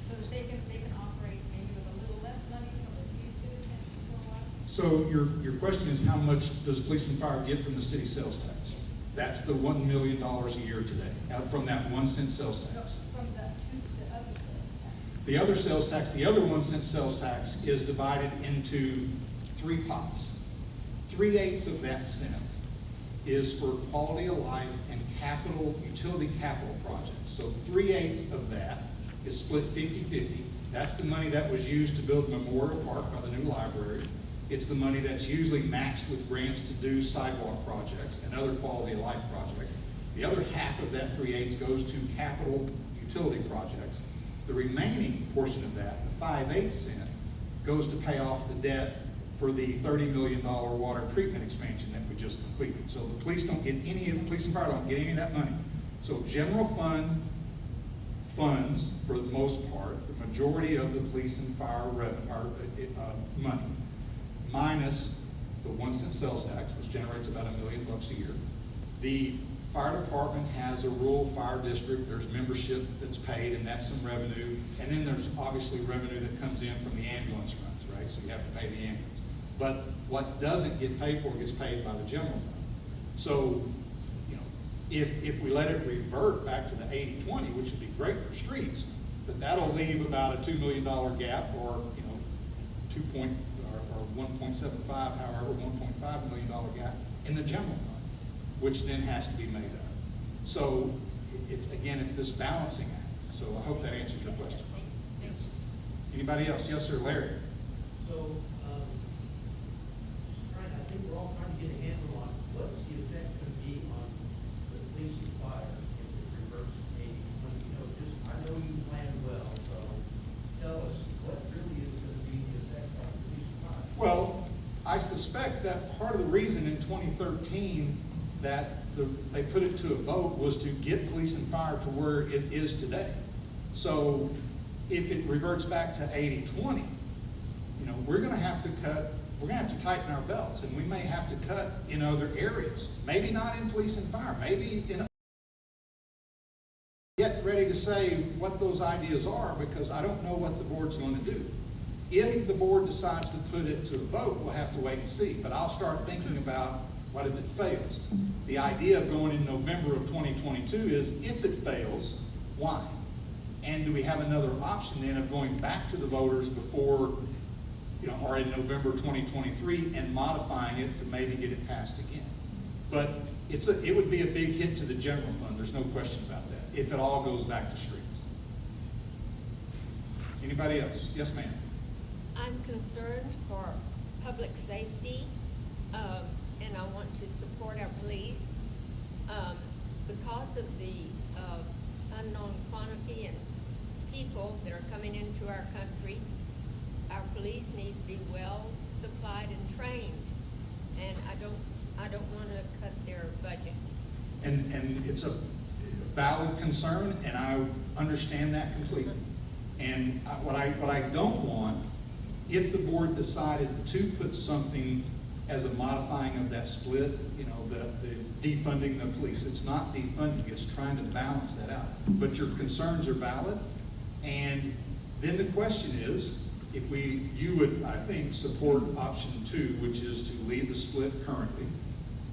So that they can operate maybe with a little less money, so the streets get attention for a while? So your question is how much does police and fire get from the city sales tax? That's the $1 million a year today, from that 1 cent sales tax. From the other sales tax. The other sales tax, the other 1 cent sales tax is divided into 3 pots. 3/8 of that cent is for quality of life and utility capital projects. So 3/8 of that is split 50-50. That's the money that was used to build Memorial Park by the new library. It's the money that's usually matched with grants to do sidewalk projects and other quality of life projects. The other half of that 3/8 goes to capital utility projects. The remaining portion of that, the 5/8 cent, goes to pay off the debt for the $30 million water treatment expansion that we just completed. So the police don't get police and fire don't get any of that money. So general fund funds, for the most part, the majority of the police and fire money, minus the 1 cent sales tax, which generates about $1 million a year. The fire department has a rural fire district. There's membership that's paid, and that's some revenue. And then there's obviously revenue that comes in from the ambulance runs, right? So you have to pay the ambulance. But what doesn't get paid for gets paid by the general fund. So, if we let it revert back to the 80-20, which would be great for streets, but that'll leave about a $2 million gap, or 1.75, however, $1.5 million gap in the general fund, which then has to be made up. So it's this balancing act. So I hope that answers your question. Yes. Anybody else? Yes, sir, Larry. So, I think we're all trying to get a handle on what's the effect going to be on the police and fire if it reverts 80-20. I know you planned well, so tell us what really is going to be the effect on police and fire. Well, I suspect that part of the reason in 2013 that they put it to a vote was to get police and fire to where it is today. So if it reverts back to 80-20, we're going to have to cut, we're going to have to tighten our belts, and we may have to cut in other areas. Maybe not in police and fire, maybe in yet ready to say what those ideas are, because I don't know what the board's going to do. If the board decides to put it to a vote, we'll have to wait and see. But I'll start thinking about what if it fails. The idea of going in November of 2022 is if it fails, why? And do we have another option then of going back to the voters before, or in November 2023 and modifying it to maybe get it passed again? But it would be a big hit to the general fund. There's no question about that, if it all goes back to streets. Anybody else? Yes, ma'am. I'm concerned for public safety, and I want to support our police. Because of the unknown quantity and people that are coming into our country, our police need to be well supplied and trained, and I don't want to cut their budget. And it's a valid concern, and I understand that completely. And what I don't want, if the board decided to put something as a modifying of that split, you know, the defunding the police, it's not defunding, it's trying to balance that out. But your concerns are valid, and then the question is, if you would, I think, support option 2, which is to leave the split currently.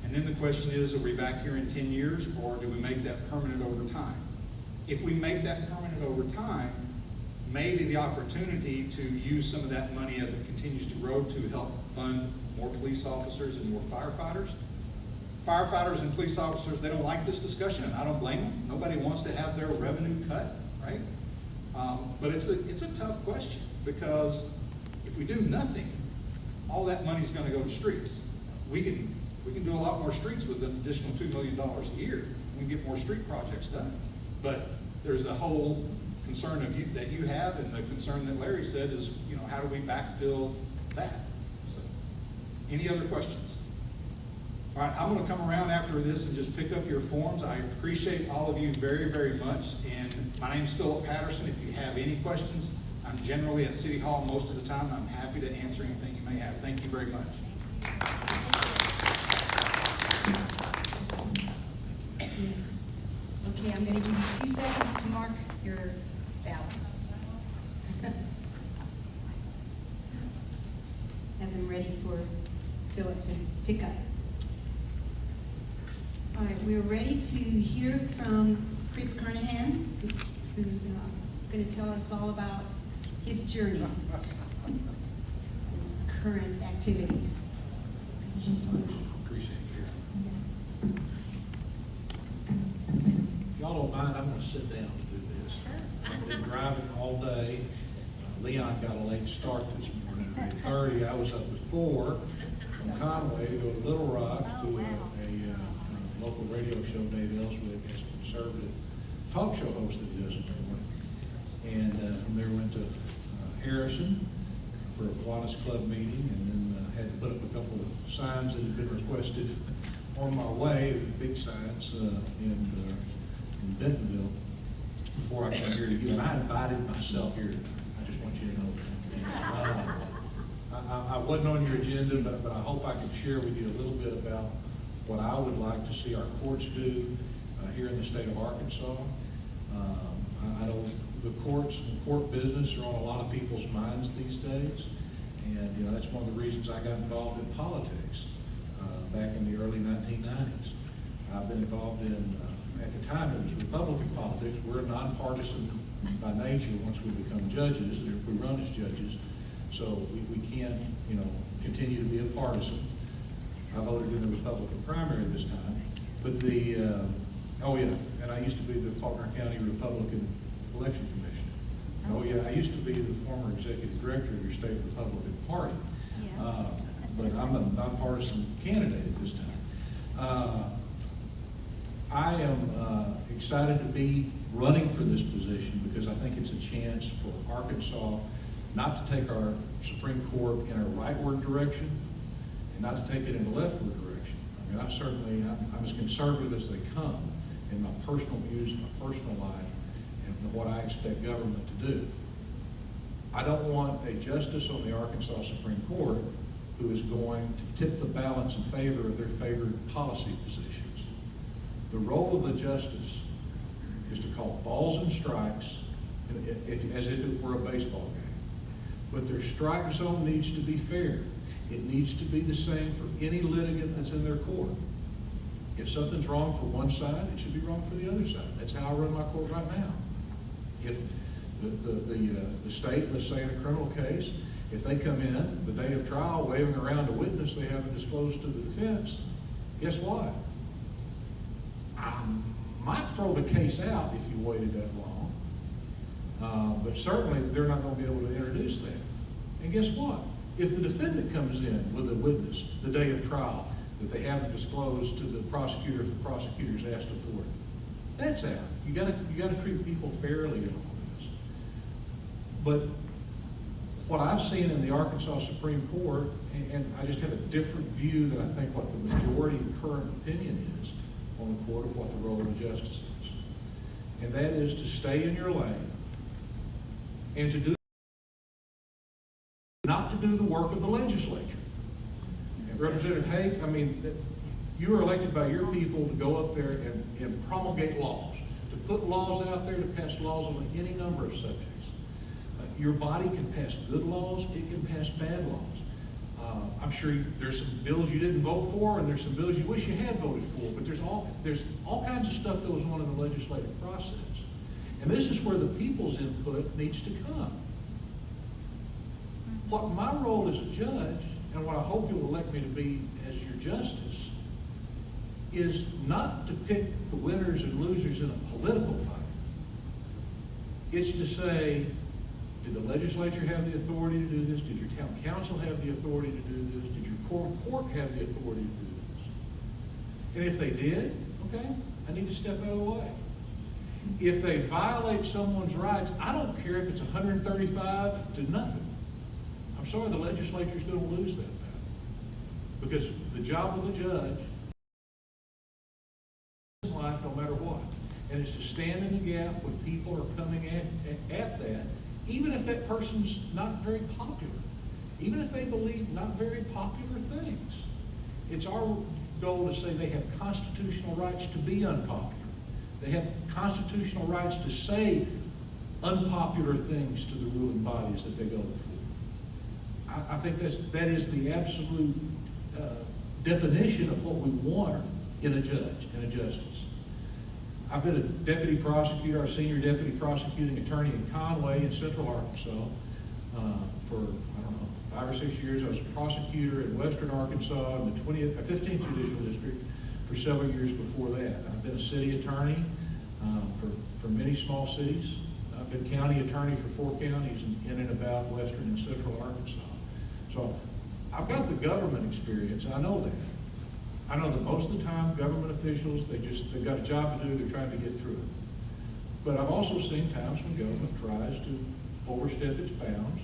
And then the question is, are we back here in 10 years, or do we make that permanent over time? If we make that permanent over time, maybe the opportunity to use some of that money as it continues to grow to help fund more police officers and more firefighters. Firefighters and police officers, they don't like this discussion, and I don't blame them. Nobody wants to have their revenue cut, right? But it's a tough question, because if we do nothing, all that money's going to go to streets. We can do a lot more streets with an additional $2 million a year. We can get more street projects done. But there's a whole concern that you have, and the concern that Larry said is, you know, how do we backfill that? So, any other questions? All right, I'm going to come around after this and just pick up your forms. I appreciate all of you very, very much. And my name's Philip Patterson. If you have any questions, I'm generally at City Hall most of the time. I'm happy to answer anything you may have. Thank you very much. Okay, I'm going to give you 2 seconds to mark your ballots. Have them ready for Philip to pick up. All right, we're ready to hear from Chris Carnahan, who's going to tell us all about his journey, his current activities. Appreciate it. If y'all don't mind, I'm going to sit down to do this. I've been driving all day. Leon got a late start this morning at 8:30. I was up at 4 from Conway to go to Little Rock to a local radio show Dave Ellswick as a conservative talk show host that he does in the morning. And from there went to Harrison for a Kiwanis Club meeting, and then had to put up a couple of signs that had been requested on my way, big signs in Bentonville, before I came here to you. And I invited myself here. I just want you to know that. I wasn't on your agenda, but I hope I can share with you a little bit about what I would like to see our courts do here in the state of Arkansas. I know the courts and court business are on a lot of people's minds these days, and you know that's one of the reasons I got involved in politics back in the early 1990s. I've been involved in, at the time it was Republican politics. We're nonpartisan by nature once we become judges, and if we run as judges, so we can't, you know, continue to be a partisan. I voted in the Republican primary this time, but oh yeah, and I used to be the Faulkner County Republican Election Commissioner. Oh yeah, I used to be the former executive director of your state Republican Party, but I'm a nonpartisan candidate at this time. I am excited to be running for this position because I think it's a chance for Arkansas not to take our Supreme Court in a rightward direction and not to take it in a leftward direction. I mean, I'm as conservative as they come in my personal views, my personal life, and what I expect government to do. I don't want a justice on the Arkansas Supreme Court who is going to tip the balance in favor of their favored policy positions. The role of a justice is to call balls and strikes as if it were a baseball game. But their strike zone needs to be fair. It needs to be the same for any litigant that's in their court. If something's wrong for one side, it should be wrong for the other side. That's how I run my court right now. If the state, let's say in a criminal case, if they come in the day of trial waving around a witness they haven't disclosed to the defense, guess what? I might throw the case out if you waited that long, but certainly they're not going to be able to introduce that. And guess what? If the defendant comes in with a witness the day of trial that they haven't disclosed to the prosecutor if the prosecutor's asked for it. That's out. You gotta treat people fairly in all this. But what I've seen in the Arkansas Supreme Court, and I just have a different view than I think what the majority current opinion is on the court of what the role of justice is. And that is to stay in your lane and to do, not to do the work of the legislature. And Representative Hake, I mean, you are elected by your people to go up there and promulgate laws, to put laws out there, to pass laws on any number of subjects. Your body can pass good laws, it can pass bad laws. I'm sure there's some bills you didn't vote for, and there's some bills you wish you had voted for, but there's all kinds of stuff goes on in the legislative process. And this is where the people's input needs to come. What my role as a judge, and what I hope you'll elect me to be as your justice, is not to pick the winners and losers in a political fight. It's to say, did the legislature have the authority to do this? Did your town council have the authority to do this? Did your court have the authority to do this? And if they did, okay, I need to step out of the way. If they violate someone's rights, I don't care if it's 135 to nothing. I'm sorry, the legislature's going to lose that battle. Because the job of the judge is life no matter what. And it's to stand in the gap when people are coming at that, even if that person's not very popular, even if they believe not very popular things. It's our goal to say they have constitutional rights to be unpopular. They have constitutional rights to say unpopular things to the ruling bodies that they go before. I think that is the absolute definition of what we want in a judge, in a justice. I've been a deputy prosecutor, a senior deputy prosecuting attorney in Conway in Central Arkansas for, I don't know, 5 or 6 years. I was a prosecutor in Western Arkansas in the 15th Judicial District for several years before that. I've been a city attorney for many small cities. I've been county attorney for 4 counties in and about Western and Central Arkansas. So I've got the government experience, and I know that. I know that most of the time, government officials, they've got a job to do, they're trying to get through it. But I've also seen times when government tries to overstep its bounds,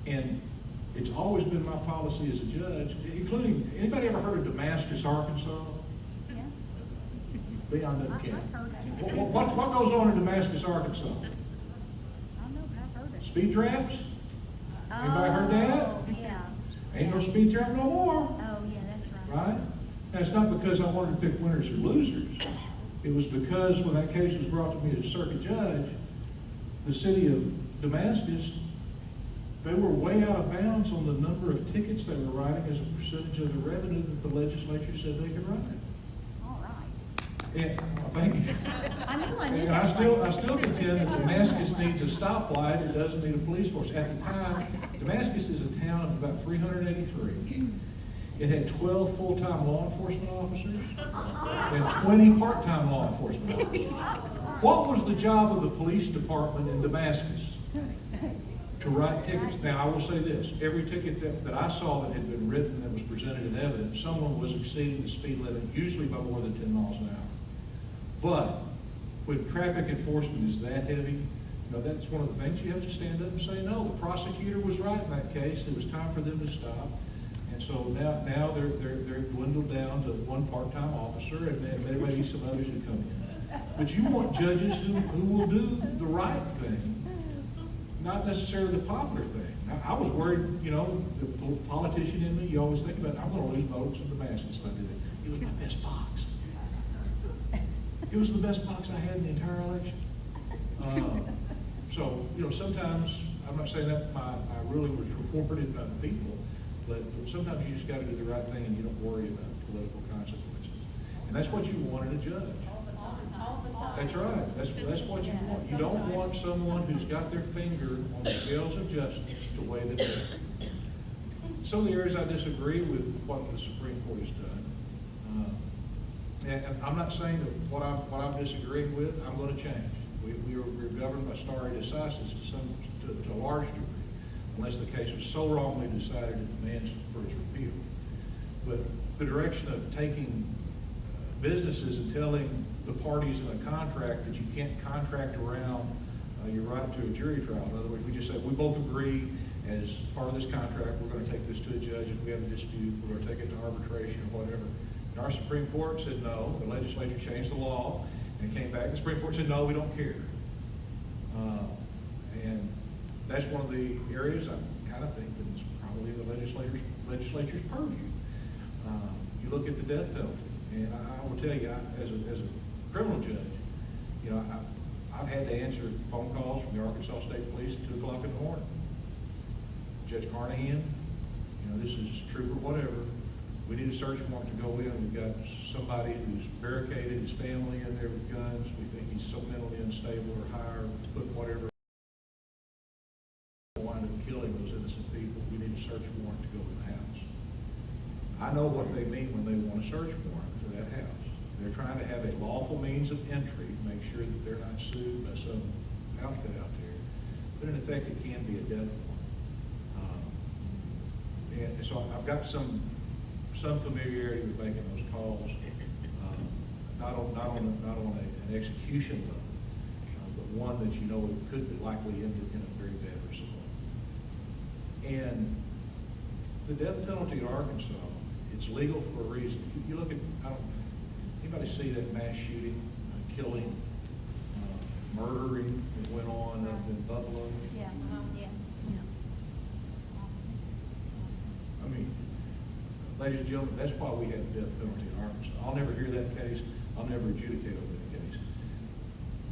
and it's always been my policy as a judge, including, anybody ever heard of Damascus, Arkansas? Yeah. Beyond that camp. I've heard of it. What goes on in Damascus, Arkansas? I don't know, but I've heard of it. Speed traps? Anybody heard that? Oh, yeah. Ain't no speed trap no more, Oh, yeah, that's right. right? And it's not because I wanted to pick winners or losers. It was because when that case was brought to me as a circuit judge, the city of Damascus, they were way out of bounds on the number of tickets they were writing as a percentage of the revenue that the legislature said they could write. All right. And thank you. I knew And that. I still contend that Damascus needs a stoplight. It doesn't need a police force. At the time, Damascus is a town of about 383. It had 12 full-time law enforcement officers and 20 part-time law enforcement officers. What was the job of the police department in Damascus? To write tickets. Now, I will say this. Every ticket that I saw that had been written that was presented in evidence, someone was exceeding the speed limit, usually by more than 10 miles an hour. But when traffic enforcement is that heavy, that's one of the things you have to stand up and say, no, the prosecutor was right in that case. It was time for them to stop. And so now they're dwindled down to 1 part-time officer, and there may be some others who come in. But you want judges who will do the right thing, not necessarily the popular thing. I was worried, the politician in me, you always think about, I'm going to lose votes in Damascus if I did it. It was my best box. It was the best box I had in the entire election. So, sometimes, I'm not saying that my ruling was rewarded by the people, but sometimes you just got to do the right thing and you don't worry about political consequences. And that's what you want in a judge. That's right. That's what you want. You don't want someone who's got their finger on the scales of justice to weigh the day. Some of the areas I disagree with what the Supreme Court has done. And I'm not saying that what I'm disagreeing with, I'm going to change. We're governed by stare decisis to a large degree, unless the case was so wrongly decided it demands for its repeal. But the direction of taking businesses and telling the parties in a contract that you can't contract around your right to a jury trial. In other words, we just say, we both agree as part of this contract, we're going to take this to a judge. If we have a dispute, we're going to take it to arbitration or whatever. And our Supreme Court said no. The legislature changed the law and came back. The Supreme Court said, no, we don't care. And that's one of the areas I kind of think that's probably the legislature's purview. You look at the death penalty, and I will tell you, as a criminal judge, you know, I've had to answer phone calls from the Arkansas State Police at 2 o'clock in the morning. Judge Carnahan, you know, this is trooper, whatever. We need a search warrant to go in. We've got somebody who's barricaded his family in there with guns. We think he's so mentally unstable or higher, put whatever, wind up killing those innocent people. We need a search warrant to go in the house. I know what they mean when they want a search warrant for that house. They're trying to have a lawful means of entry, make sure that they're not sued by some outfit out there. But in effect, it can be a death warrant. And so I've got some familiarity with making those calls, not on an execution level, but one that you know it could likely end in a very bad result. And the death penalty in Arkansas, it's legal for a reason. You look at, anybody see that mass shooting, killing, murdering that went on up in Buffalo? Yeah, yeah. I mean, ladies and gentlemen, that's why we have the death penalty in Arkansas. I'll never hear that case. I'll never adjudicate over that case.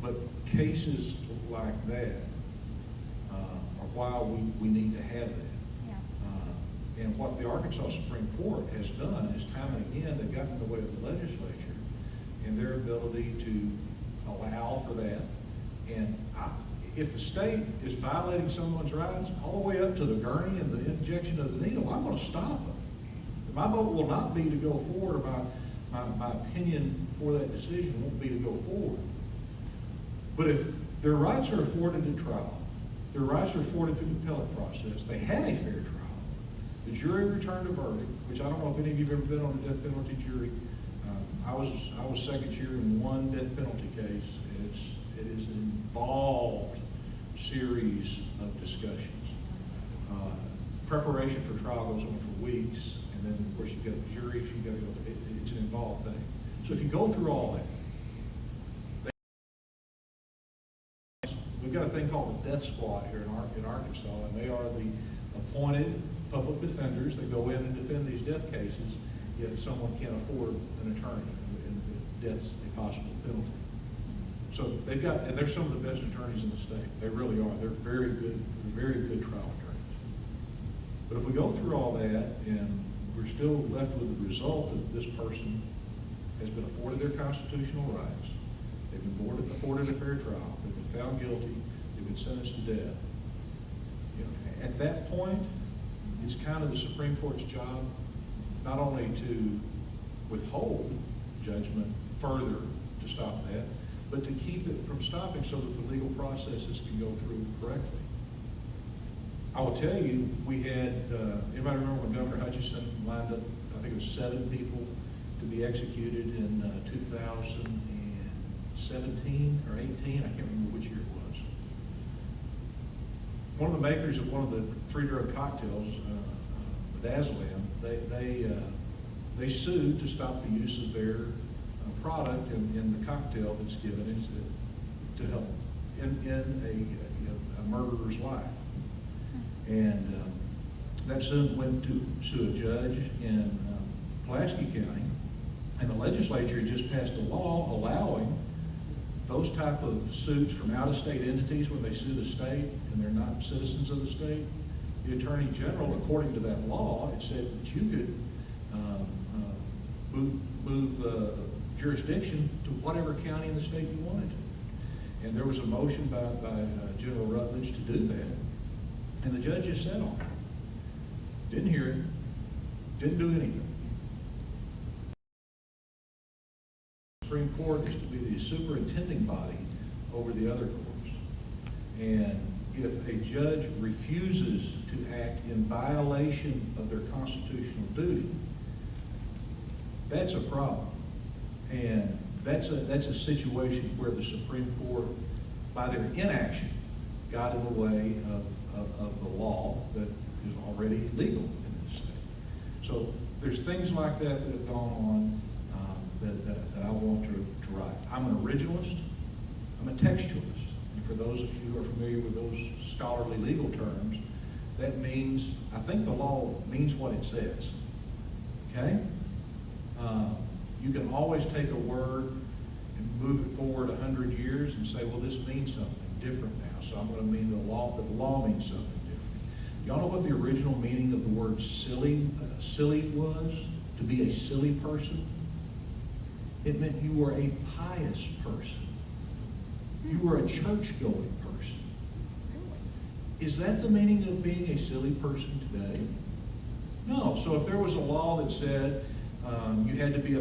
But cases like that are why we need to have that. Yeah. And what the Arkansas Supreme Court has done is time and again, they've gotten in the way of the legislature and their ability to allow for that. And if the state is violating someone's rights all the way up to the gurney and the injection of the needle, I'm going to stop them. My vote will not be to go forward, or my opinion for that decision won't be to go forward. But if their rights are afforded at trial, their rights are afforded through the appellate process, they had a fair trial, the jury returned a verdict, which I don't know if any of you have ever been on a death penalty jury. I was second chair in one death penalty case. It is an involved series of discussions. Preparation for trial goes on for weeks, and then of course you've got juries, you've got to go through, it's an involved thing. So if you go through all that, we've got a thing called the death squad here in Arkansas, and they are the appointed public defenders that go in and defend these death cases if someone can't afford an attorney and death's a possible penalty. So they've got, and they're some of the best attorneys in the state. They really are. They're very good trial attorneys. But if we go through all that and we're still left with the result that this person has been afforded their constitutional rights, they've been afforded a fair trial, they've been found guilty, they've been sentenced to death. You know, at that point, it's kind of the Supreme Court's job not only to withhold judgment further to stop that, but to keep it from stopping so that the legal processes can go through correctly. I will tell you, we had, anybody remember when Governor Hutchinson lined up, I think it was 7 people to be executed in 2017 or 18, I can't remember which year it was. One of the makers of one of the 3-drug cocktails, Midazolam, they sued to stop the use of their product in the cocktail that's given to help in a murderer's life. And that suit went to a judge in Pulaski County, and the legislature just passed a law allowing those type of suits from out-of-state entities when they sue the state and they're not citizens of the state. The Attorney General, according to that law, it said that you could move jurisdiction to whatever county in the state you wanted to. And there was a motion by General Rutledge to do that, and the judge just sat on it. Didn't hear it, didn't do anything. The Supreme Court is to be the superintending body over the other courts. And if a judge refuses to act in violation of their constitutional duty, that's a problem. And that's a situation where the Supreme Court, by their inaction, got in the way of the law that is already legal in this state. So there's things like that have gone on that I want to write. I'm an originalist. I'm a textualist. And for those of you who are familiar with those scholarly legal terms, that means, I think the law means what it says. Okay? You can always take a word and move it forward 100 years and say, well, this means something different now, so I'm going to mean the law means something different. Y'all know what the original meaning of the word silly was? To be a silly person? It meant you were a pious person. You were a church-going person. Is that the meaning of being a silly person today? No. So if there was a law that said you had to be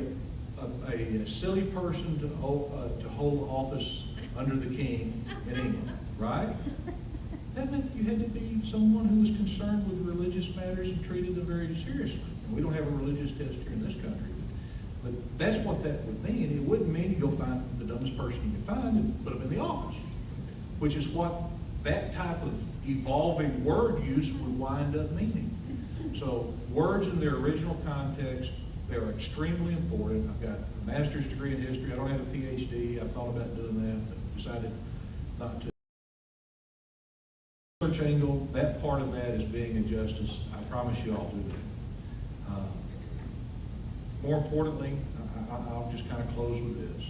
a silly person to hold office under the king in England, right? That meant you had to be someone who was concerned with religious matters and treated them very seriously. And we don't have a religious test here in this country. But that's what that would mean. It wouldn't mean you go find the dumbest person you can find and put them in the office, which is what that type of evolving word use would wind up meaning. So words in their original context, they're extremely important. I've got a master's degree in history. I don't have a PhD. I've thought about doing that, but decided not to. Research angle, that part of that is being a justice. I promise you I'll do that. More importantly, I'll just kind of close with this.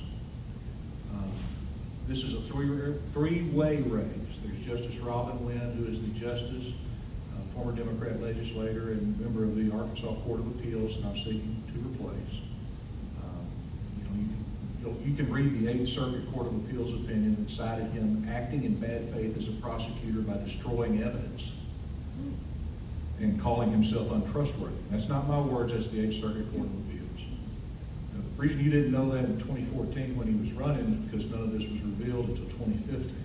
This is a three-way race. There's Justice Robin Wynn, who is the justice, former Democrat legislator and member of the Arkansas Court of Appeals, and I'm seeking to replace. You can read the 8th Circuit Court of Appeals opinion that cited him acting in bad faith as a prosecutor by destroying evidence and calling himself untrustworthy. That's not my words, that's the 8th Circuit Court of Appeals. Now, the reason you didn't know that in 2014 when he was running is because none of this was revealed until 2015.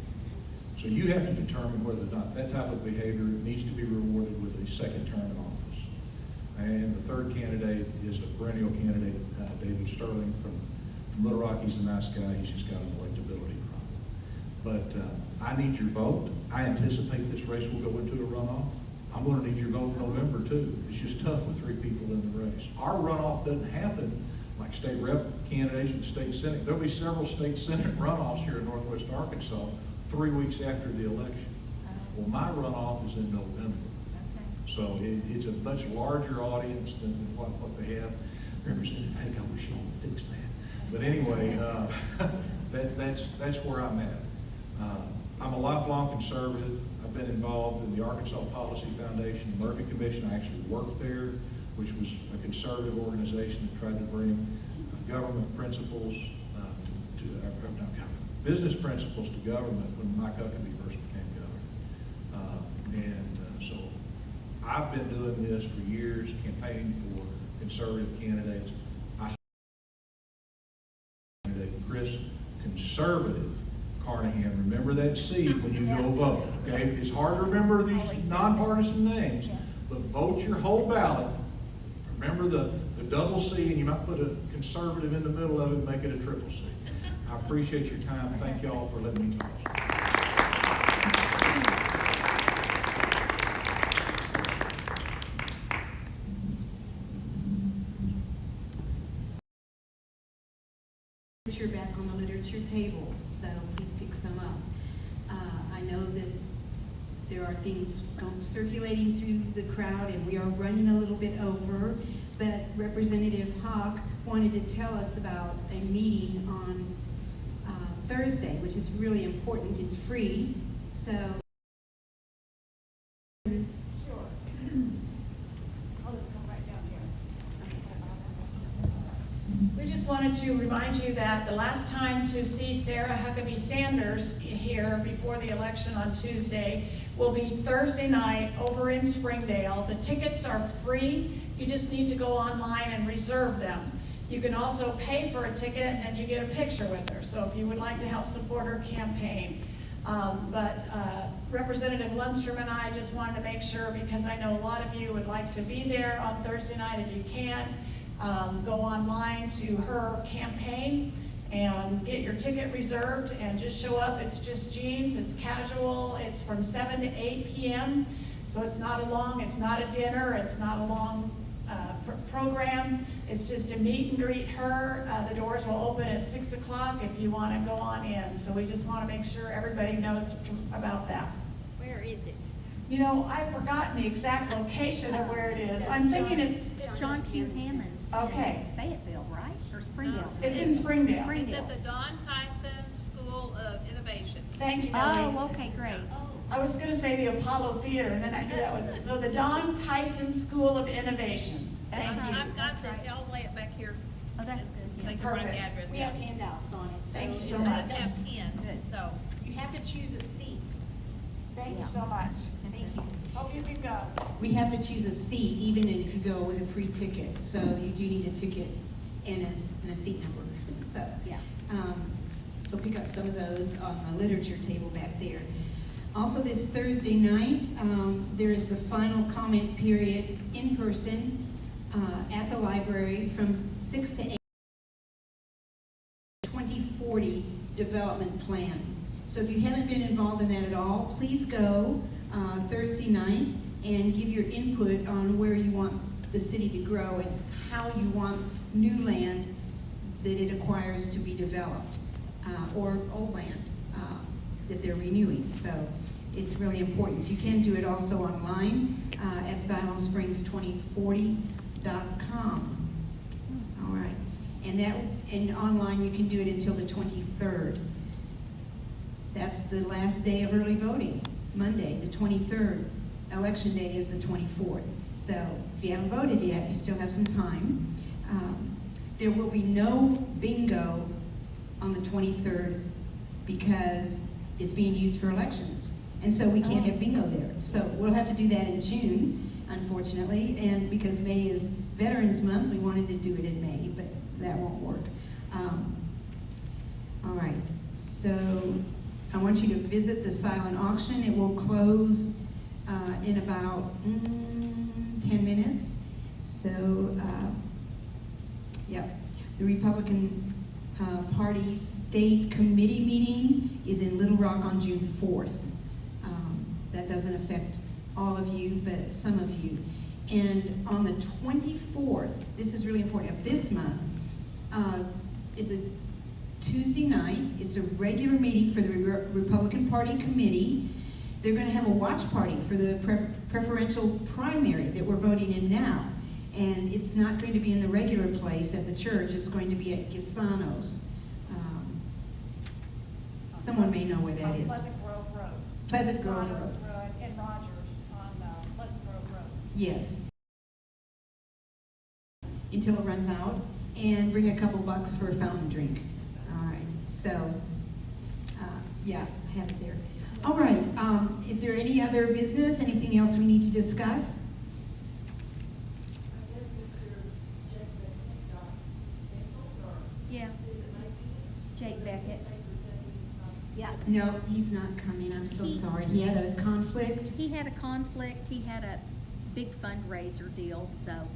So you have to determine whether or not that type of behavior needs to be rewarded with a second term in office. And the third candidate is a perennial candidate, David Sterling from Little Rock. He's a nice guy. He's just got an electability problem. But I need your vote. I anticipate this race will go into a runoff. I'm going to need your vote in November, too. It's just tough with 3 people in the race. Our runoff doesn't happen like state rep candidates for the state senate. There'll be several state senate runoffs here in Northwest Arkansas 3 weeks after the election. Well, my runoff is in November. So it's a much larger audience than what they have. Representative Haig, I wish y'all would fix that. But anyway, that's where I'm at. I'm a lifelong conservative. I've been involved in the Arkansas Policy Foundation, the Murphy Commission. I actually worked there, which was a conservative organization that tried to bring government principles business principles to government when Mike Huckabee first became governor. So I've been doing this for years, campaigning for conservative candidates. Chris, conservative Carnahan. Remember that C when you go vote, okay? It's hard to remember these nonpartisan names, but vote your whole ballot. Remember the double C, and you might put a conservative in the middle of it and make it a triple C. I appreciate your time. Thank y'all for letting me talk. Literature back on the literature table, so please pick some up. I know that there are things circulating through the crowd, and we are running a little bit over, but Representative Hawk wanted to tell us about a meeting on Thursday, which is really important. It's free, so. Sure. I'll just come right down here. We just wanted to remind you that the last time to see Sarah Huckabee Sanders here before the election on Tuesday will be Thursday night over in Springdale. The tickets are free. You just need to go online and reserve them. You can also pay for a ticket and you get a picture with her. So if you would like to help support her campaign. Representative Lundstrom and I just wanted to make sure, because I know a lot of you would like to be there on Thursday night if you can, Go online to her campaign and get your ticket reserved and just show up. It's just jeans, it's casual, it's from 7 to 8 p.m. So it's not it's not a dinner, it's not a long program. It's just to meet and greet her. The doors will open at 6 o'clock if you want to go on in. So we just want to make sure everybody knows about that. Where is it? You know, I've forgotten the exact location of where it is. I'm thinking it's John Q. Hammond's. Okay. In Fayetteville, right? Or Springdale? It's in Springdale. It's at the Don Tyson School of Innovation. Thank you, Nellie. Oh, okay, great. I was going to say the Apollo Theater, and then I knew that was it. So the Don Tyson School of Innovation. Thank you. I've got the, I'll lay it back here. Oh, that's good. Yeah. Like the right Perfect. address. We have handouts on it. Thank you so It much. does have 10, so. You have to choose a seat. Thank you so much. Thank you. Hope you can go. We have to choose a seat even if you go with a free ticket. So you do need a ticket and a seat number. So, Yeah. So pick up some of those on the literature table back there. Also this Thursday night, there is the final comment period in person at the library from 6 to 8. 2040 development plan. So if you haven't been involved in that at all, please go Thursday night and give your input on where you want the city to grow and how you want new land that it acquires to be developed, or old land that they're renewing. So it's really important. You can do it also online at Siloam-Springs2040.com. All right. And online you can do it until the 23rd. That's the last day of early voting, Monday, the 23rd. Election day is the 24th. So if you haven't voted yet, you still have some time. There will be no bingo on the 23rd because it's being used for elections. And so we can't have bingo there. So we'll have to do that in June, unfortunately. And because May is Veterans Month, we wanted to do it in May, but that won't work. All right, so I want you to visit the silent auction. It will close in about 10 minutes. So, yeah, the Republican Party State Committee meeting is in Little Rock on June 4th. That doesn't affect all of you, but some of you. And on the 24th, this is really important, of this month, it's a Tuesday night. It's a regular meeting for the Republican Party Committee. They're going to have a watch party for the preferential primary that we're voting in now. And it's not going to be in the regular place at the church. It's going to be at Gisano's. Someone may know where that is. Pleasant Grove Road. Pleasant Grove Gisano's Road. Road in Rogers on Pleasant Grove Road. Yes. Until it runs out, and bring a couple bucks for a fountain drink. All right, so, yeah, I have it there. All right, is there any other business, anything else we need to discuss? Yeah. Jake Beckett. Yeah. No, he's not coming, I'm so sorry. He had a conflict. He had a conflict. He had a big fundraiser deal, so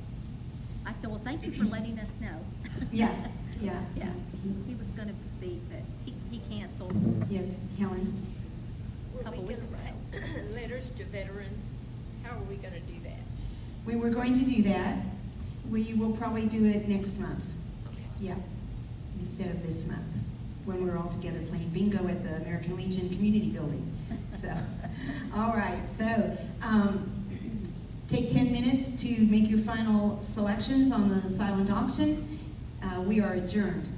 I said, well, thank you for letting us know. Yeah, yeah. Yeah. He was gonna speak, but he canceled. Yes, Helen? Were Couple we gonna weeks ago. write letters to veterans? How are we gonna do that? We were going to do that. We will probably do it next month. Yeah, instead of this month, when we're all together playing bingo at the American Legion Community Building. So, all right, so take 10 minutes to make your final selections on the silent auction. We are adjourned.